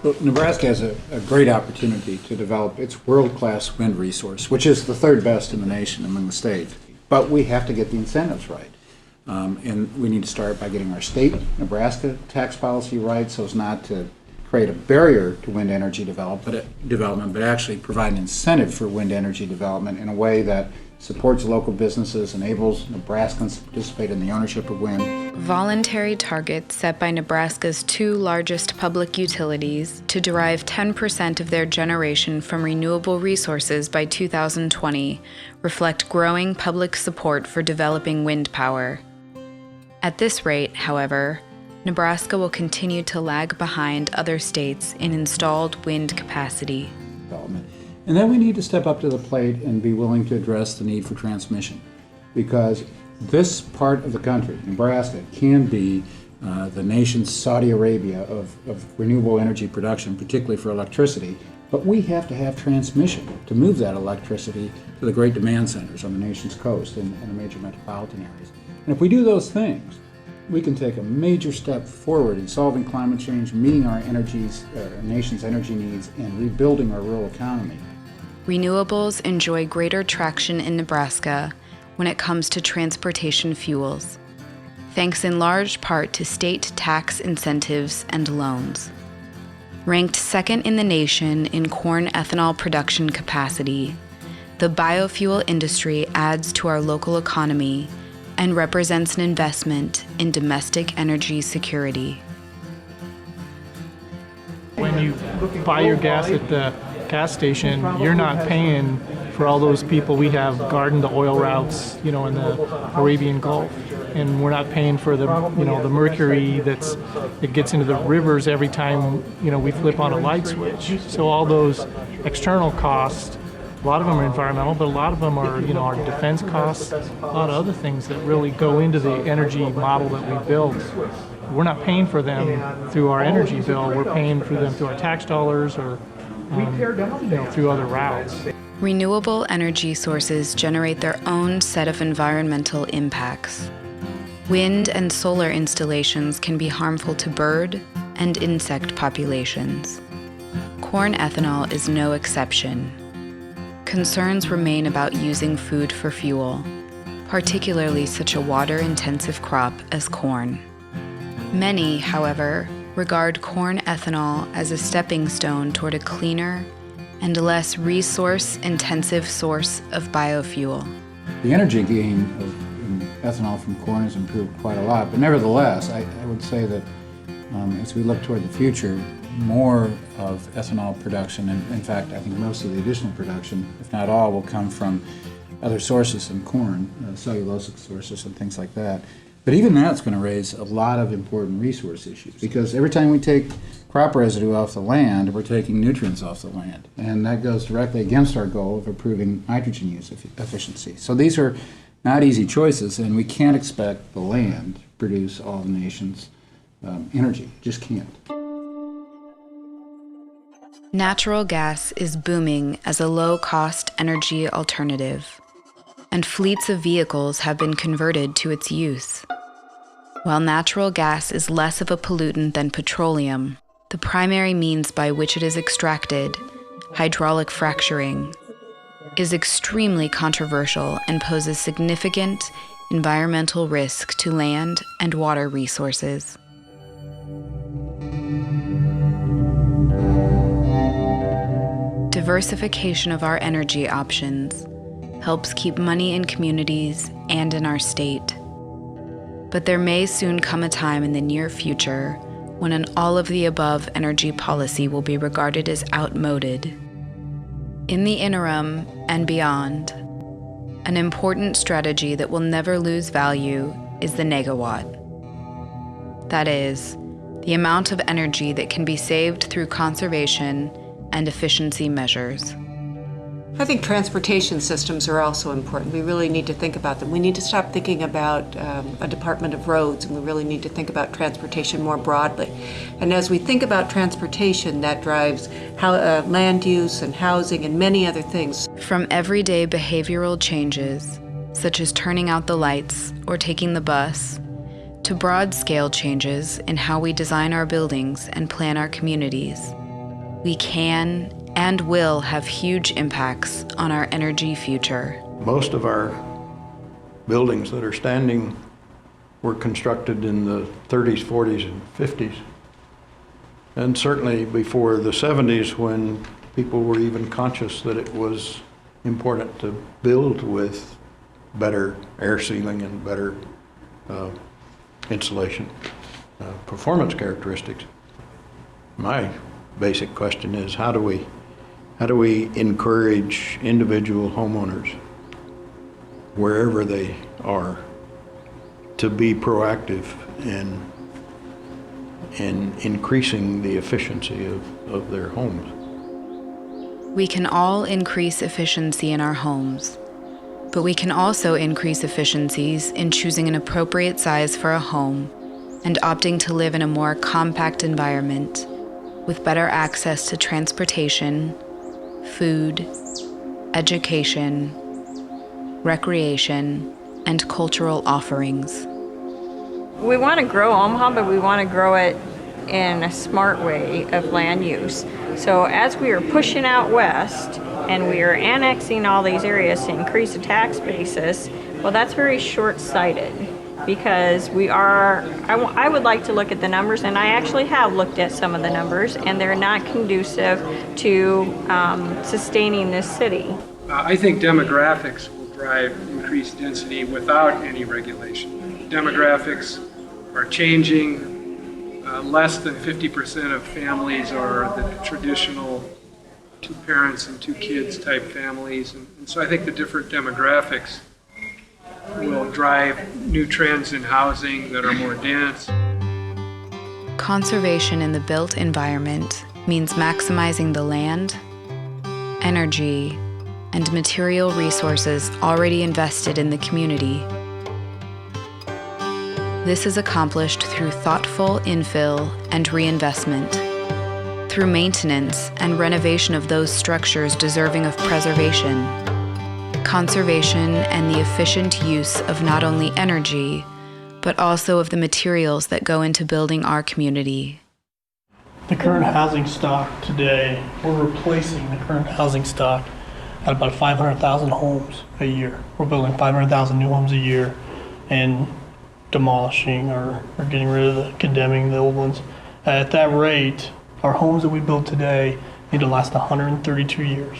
Speaker 12: Well, Nebraska has a great opportunity to develop its world-class wind resource, which is the third best in the nation among the states. But we have to get the incentives right. And we need to start by getting our state, Nebraska, tax policy right so as not to create a barrier to wind energy development, but actually provide an incentive for wind energy development in a way that supports local businesses, enables Nebraskans to participate in the ownership of wind.
Speaker 1: Voluntary targets set by Nebraska's two largest public utilities to derive 10% of their generation from renewable resources by 2020 reflect growing public support for developing wind power. At this rate, however, Nebraska will continue to lag behind other states in installed wind capacity.
Speaker 12: And then we need to step up to the plate and be willing to address the need for transmission, because this part of the country, Nebraska, can be the nation's Saudi Arabia of renewable energy production, particularly for electricity, but we have to have transmission to move that electricity to the great demand centers on the nation's coast and the major metropolitan areas. And if we do those things, we can take a major step forward in solving climate change, meeting our nation's energy needs, and rebuilding our rural economy.
Speaker 1: Renewables enjoy greater traction in Nebraska when it comes to transportation fuels, thanks in large part to state tax incentives and loans. Ranked second in the nation in corn ethanol production capacity, the biofuel industry adds to our local economy and represents an investment in domestic energy security.
Speaker 13: When you buy your gas at the gas station, you're not paying for all those people. We have garden to oil routes, in the Arabian Gulf, and we're not paying for the mercury that gets into the rivers every time, we flip on a light switch. So all those external costs, a lot of them are environmental, but a lot of them are, our defense costs, a lot of other things that really go into the energy model that we build. We're not paying for them through our energy bill. We're paying for them through our tax dollars or through other routes.
Speaker 1: Renewable energy sources generate their own set of environmental impacts. Wind and solar installations can be harmful to bird and insect populations. Corn ethanol is no exception. Concerns remain about using food for fuel, particularly such a water-intensive crop as corn. Many, however, regard corn ethanol as a stepping stone toward a cleaner and less resource-intensive source of biofuel.
Speaker 12: The energy gain of ethanol from corn has improved quite a lot, but nevertheless, I would say that as we look toward the future, more of ethanol production, and in fact, I think most of the additional production, if not all, will come from other sources than corn, cellulosic sources and things like that. But even that's going to raise a lot of important resource issues, because every time we take crop residue off the land, we're taking nutrients off the land, and that goes directly against our goal of improving nitrogen use efficiency. So these are not easy choices, and we can't expect the land to produce all the nation's energy. Just can't.
Speaker 1: Natural gas is booming as a low-cost energy alternative, and fleets of vehicles have been converted to its use. While natural gas is less of a pollutant than petroleum, the primary means by which it is extracted, hydraulic fracturing, is extremely controversial and poses significant environmental risk to land and water resources. Diversification of our energy options helps keep money in communities and in our state. But there may soon come a time in the near future when an all-of-the-above energy policy will be regarded as outmoded. In the interim and beyond, an important strategy that will never lose value is the negawatt. That is, the amount of energy that can be saved through conservation and efficiency measures.
Speaker 24: I think transportation systems are also important. We really need to think about them. We need to stop thinking about a Department of Roads, and we really need to think about transportation more broadly. And as we think about transportation, that drives land use and housing and many other things.
Speaker 1: From everyday behavioral changes, such as turning out the lights or taking the bus, to broad-scale changes in how we design our buildings and plan our communities, we can and will have huge impacts on our energy future.
Speaker 17: Most of our buildings that are standing were constructed in the 30s, 40s, and 50s. And certainly before the 70s, when people were even conscious that it was important to build with better air sealing and better insulation performance characteristics. My basic question is, how do we encourage individual homeowners, wherever they are, to be proactive in in increasing the efficiency of their homes.
Speaker 1: We can all increase efficiency in our homes, but we can also increase efficiencies in choosing an appropriate size for a home and opting to live in a more compact environment with better access to transportation, food, education, recreation, and cultural offerings.
Speaker 18: We want to grow Omaha, but we want to grow it in a smart way of land use. So as we are pushing out west and we are annexing all these areas to increase the tax basis, well, that's very short-sighted because I would like to look at the numbers, and I actually have looked at some of the numbers, and they're not conducive to sustaining this city.
Speaker 19: I think demographics will drive increased density without any regulation. Demographics are changing. Less than 50% of families are the traditional 2 parents and 2 kids type families. And so I think the different demographics will drive new trends in housing that are more dense.
Speaker 1: Conservation in the built environment means maximizing the land, energy, and material resources already invested in the community. This is accomplished through thoughtful infill and reinvestment, through maintenance and renovation of those structures deserving of preservation, conservation and the efficient use of not only energy, but also of the materials that go into building our community.
Speaker 13: The current housing stock today, we're replacing the current housing stock at about 500,000 homes a year. We're building 500,000 new homes a year and demolishing or getting rid of condemning the old ones. At that rate, our homes that we build today need to last 132 years.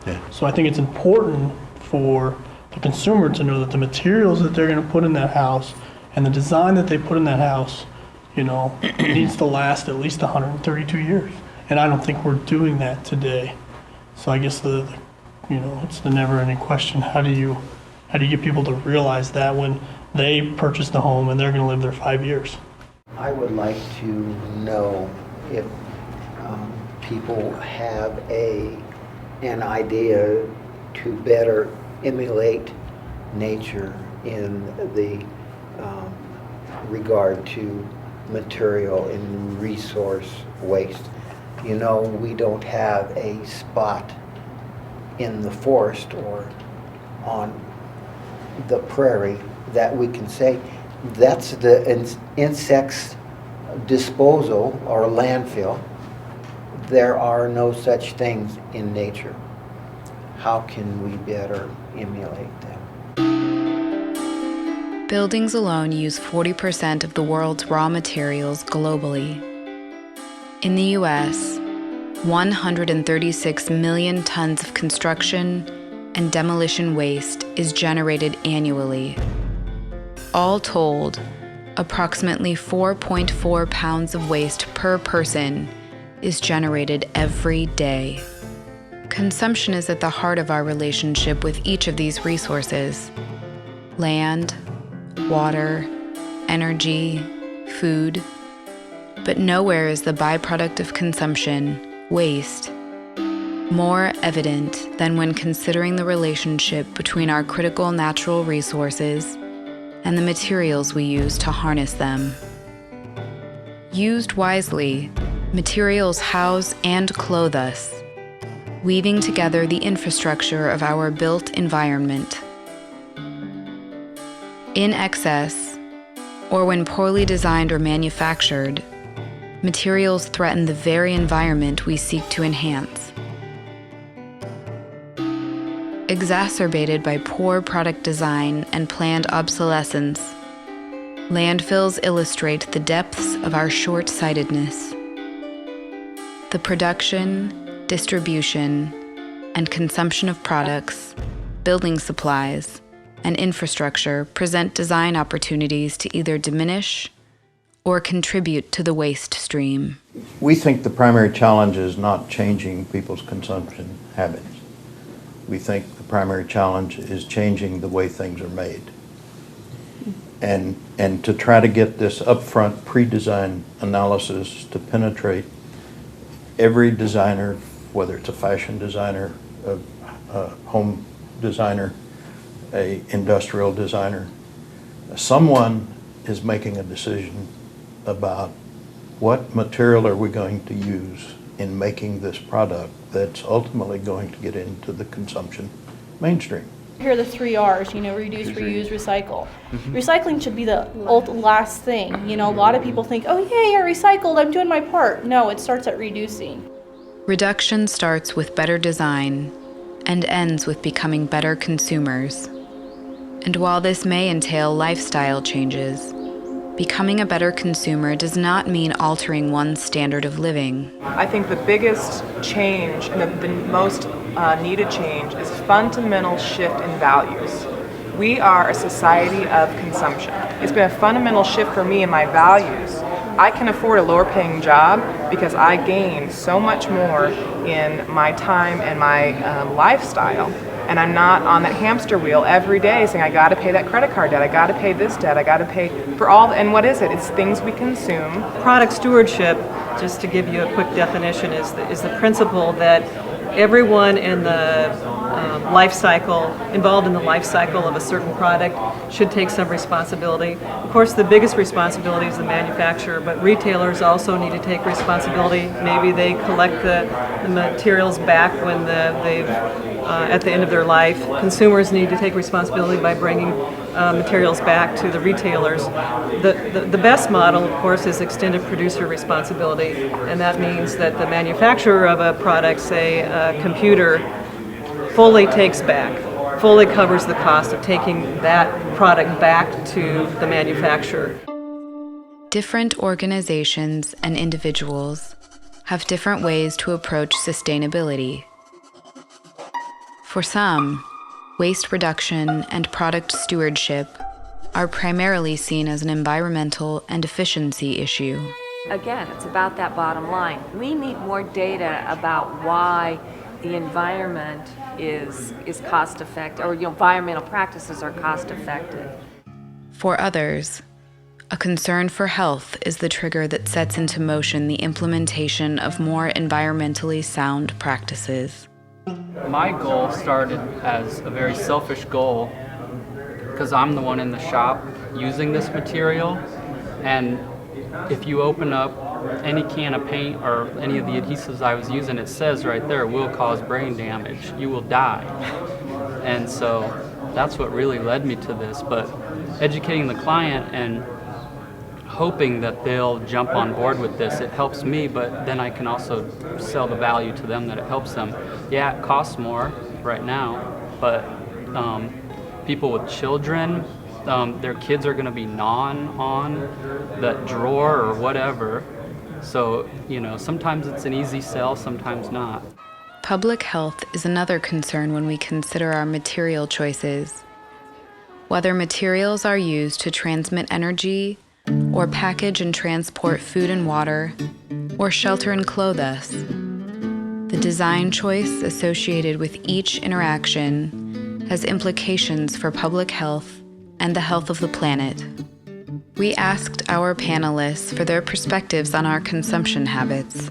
Speaker 17: Yeah.
Speaker 13: So I think it's important for the consumer to know that the materials that they're going to put in that house and the design that they put in that house, needs to last at least 132 years. And I don't think we're doing that today. So I guess it's the never-ending question. How do you get people to realize that when they purchase the home and they're going to live there 5 years?
Speaker 20: I would like to know if people have an idea to better emulate nature in the regard to material and resource waste. We don't have a spot in the forest or on the prairie that we can say that's the insects disposal or landfill. There are no such things in nature. How can we better emulate them?
Speaker 1: Buildings alone use 40% of the world's raw materials globally. In the US, 136 million tons of construction and demolition waste is generated annually. All told, approximately 4.4 pounds of waste per person is generated every day. Consumption is at the heart of our relationship with each of these resources: land, water, energy, food. But nowhere is the byproduct of consumption, waste, more evident than when considering the relationship between our critical natural resources and the materials we use to harness them. Used wisely, materials house and clothe us, weaving together the infrastructure of our built environment. In excess, or when poorly designed or manufactured, materials threaten the very environment we seek to enhance. Exacerbated by poor product design and planned obsolescence, landfills illustrate the depths of our short-sightedness. The production, distribution, and consumption of products, building supplies, and infrastructure present design opportunities to either diminish or contribute to the waste stream.
Speaker 17: We think the primary challenge is not changing people's consumption habits. We think the primary challenge is changing the way things are made. and to try to get this upfront pre-design analysis to penetrate every designer, whether it's a fashion designer, a home designer, a industrial designer, someone is making a decision about what material are we going to use in making this product that's ultimately going to get into the consumption mainstream.
Speaker 2: Here are the 3 R's, reduce, reuse, recycle. Recycling should be the last thing. A lot of people think, oh yay, I recycled, I'm doing my part. No, it starts at reducing.
Speaker 1: Reduction starts with better design and ends with becoming better consumers. And while this may entail lifestyle changes, becoming a better consumer does not mean altering one's standard of living.
Speaker 3: I think the biggest change and the most needed change is fundamental shift in values. We are a society of consumption. It's been a fundamental shift for me in my values. I can afford a lower paying job because I gain so much more in my time and my lifestyle. And I'm not on that hamster wheel every day saying I got to pay that credit card debt, I got to pay this debt, I got to pay for all. And what is it? It's things we consume.
Speaker 21: Product stewardship, just to give you a quick definition, is the principle that everyone in the life cycle, involved in the life cycle of a certain product, should take some responsibility. Of course, the biggest responsibility is the manufacturer, but retailers also need to take responsibility. Maybe they collect the materials back when they've at the end of their life. Consumers need to take responsibility by bringing materials back to the retailers. The best model, of course, is extended producer responsibility, and that means that the manufacturer of a product, say a computer, fully fully covers the cost of taking that product back to the manufacturer.
Speaker 1: Different organizations and individuals have different ways to approach sustainability. For some, waste reduction and product stewardship are primarily seen as an environmental and efficiency issue.
Speaker 22: Again, it's about that bottom line. We need more data about why the environment is cost effective, or environmental practices are cost effective.
Speaker 1: For others, a concern for health is the trigger that sets into motion the implementation of more environmentally sound practices.
Speaker 25: My goal started as a very selfish goal because I'm the one in the shop using this material, and if you open up any can of paint or any of the adhesives I was using, it says right there, will cause brain damage, you will die. And so that's what really led me to this, but educating the client and hoping that they'll jump on board with this, it helps me, but then I can also sell the value to them that it helps them. Yeah, it costs more right now, but people with children, their kids are going to be gnawing on that drawer or whatever. So, sometimes it's an easy sell, sometimes not.
Speaker 1: Public health is another concern when we consider our material choices. Whether materials are used to transmit energy, or package and transport food and water, or shelter and clothe us, the design choice associated with each interaction has implications for public health and the health of the planet. We asked our panelists for their perspectives on our consumption habits,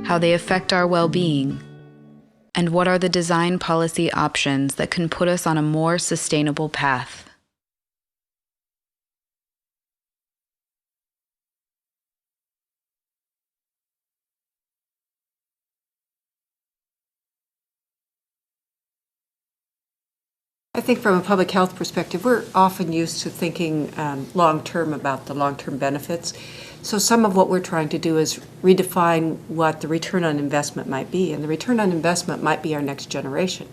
Speaker 1: how they affect our well-being, and what are the design policy options that can put us on a more sustainable path.
Speaker 24: I think from a public health perspective, we're often used to thinking long-term about the long-term benefits. So some of what we're trying to do is redefine what the return on investment might be, and the return on investment might be our next generation.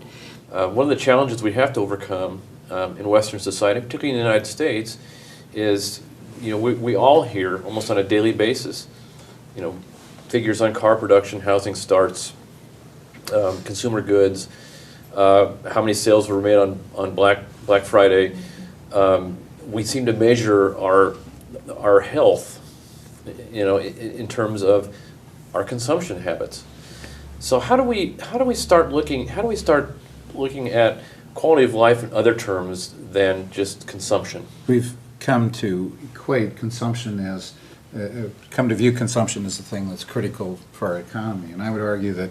Speaker 26: One of the challenges we have to overcome in Western society, particularly in the United States, is we all hear almost on a daily basis, figures on car production, housing starts, consumer goods, how many sales were made on Black Friday. We seem to measure our health, in terms of our consumption habits. So how do we start looking at quality of life in other terms than just consumption?
Speaker 12: We've come to equate consumption as, come to view consumption as the thing that's critical for our economy. And I would argue that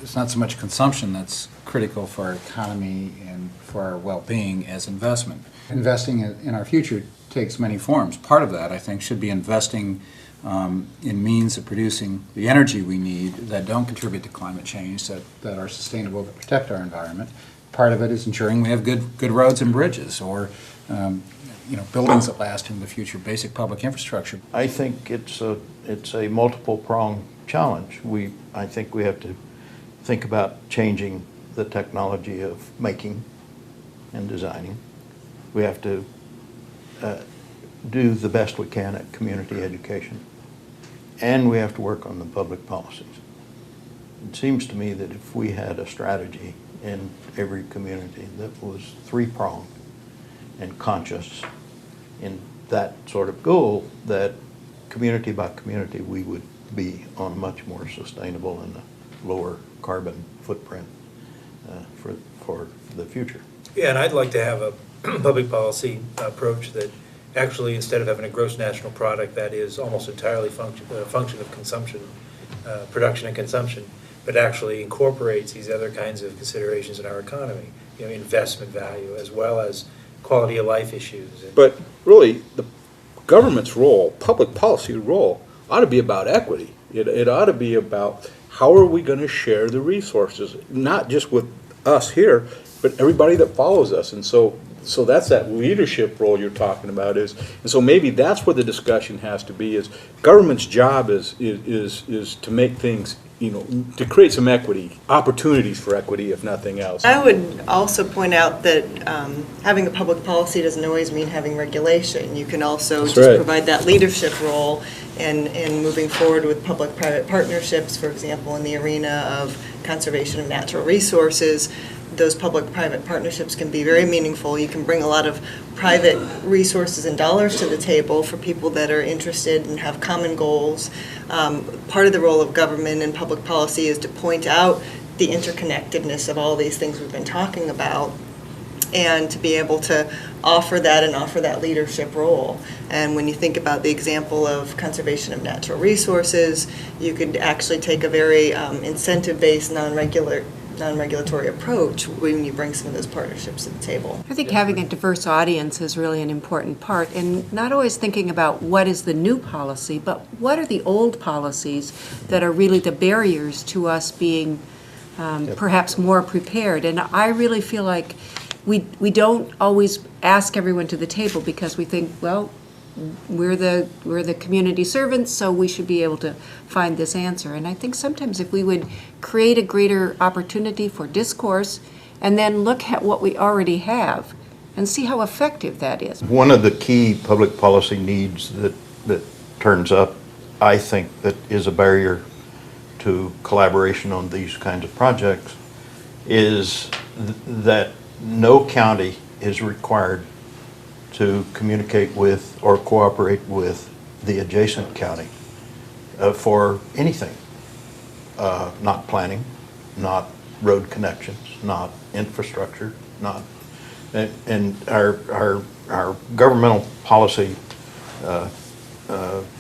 Speaker 12: it's not so much consumption that's critical for our economy and for our well-being as investment. Investing in our future takes many forms. Part of that, I think, should be investing in means of producing the energy we need that don't contribute to climate change, that are sustainable, that protect our environment. Part of it is ensuring we have good roads and bridges, or buildings that last into the future, basic public infrastructure.
Speaker 17: I think it's a multiple-pronged challenge. I think we have to think about changing the technology of making and designing. We have to do the best we can at community education. And we have to work on the public policies. It seems to me that if we had a strategy in every community that was three-pronged and conscious in that sort of goal, that community by community we would be on a much more sustainable and a lower carbon footprint for the future.
Speaker 5: Yeah, and I'd like to have a public policy approach that actually, instead of having a gross national product that is almost entirely function of consumption, production and consumption, but actually incorporates these other kinds of considerations in our economy, investment value as well as quality of life issues.
Speaker 4: But really, the government's role, public policy role, ought to be about equity. It ought to be about how are we going to share the resources, not just with us here, but everybody that follows us. And so that's that leadership role you're talking about and so maybe that's where the discussion has to be, is government's job is to make things, to create some equity, opportunities for equity, if nothing else.
Speaker 7: I would also point out that having a public policy doesn't always mean having regulation. You can also provide that leadership role in moving forward with public-private partnerships, for example, in the arena of conservation of natural resources. Those public-private partnerships can be very meaningful. You can bring a lot of private resources and dollars to the table for people that are interested and have common goals. Part of the role of government and public policy is to point out the interconnectedness of all these things we've been talking about, and to be able to offer that and offer that leadership role. And when you think about the example of conservation of natural resources, you could actually take a very incentive-based, non-regulatory approach when you bring some of those partnerships to the table.
Speaker 24: I think having a diverse audience is really an important part, and not always thinking about what is the new policy, but what are the old policies that are really the barriers to us being perhaps more prepared. And I really feel like we don't always ask everyone to the table because we think, well, we're the community servants, so we should be able to find this answer. And I think sometimes if we would create a greater opportunity for discourse and then look at what we already have and see how effective that is.
Speaker 17: One of the key public policy needs that turns up, I think, that is a barrier to collaboration on these kinds of projects is that no county is required to communicate with or cooperate with the adjacent county for anything. Not planning, not road connections, not infrastructure, and our governmental policy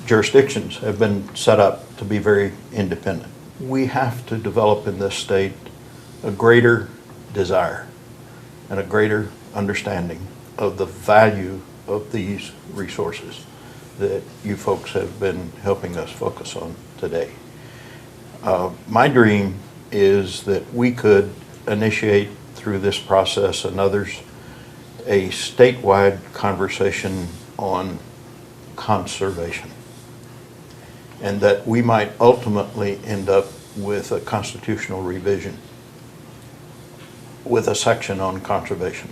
Speaker 17: jurisdictions have been set up to be very independent. We have to develop in this state a greater desire and a greater understanding of the value of these resources that you folks have been helping us focus on today. My dream is that we could initiate through this process and others a statewide conversation on conservation, and that we might ultimately end up with a constitutional revision with a section on conservation.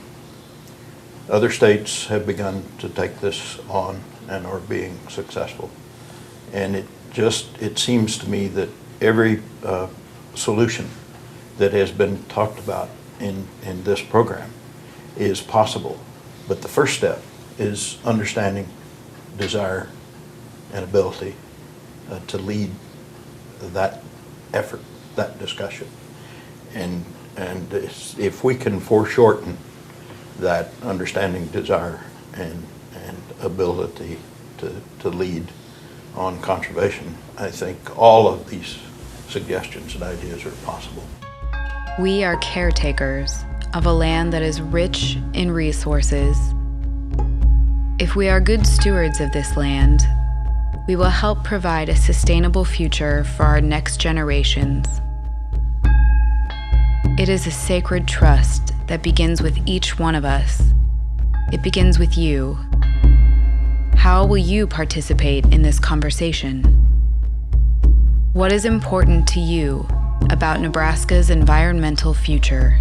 Speaker 17: Other states have begun to take this on and are being successful. And it seems to me that every solution that has been talked about in this program is possible. But the first step is understanding, desire, and ability to lead that effort, that discussion. And if we can foreshorten that understanding, desire, and ability to lead on conservation, I think all of these suggestions and ideas are possible.
Speaker 1: We are caretakers of a land that is rich in resources. If we are good stewards of this land, we will help provide a sustainable future for our next generations. It is a sacred trust that begins with each one of us. It begins with you. How will you participate in this conversation? What is important to you about Nebraska's environmental future?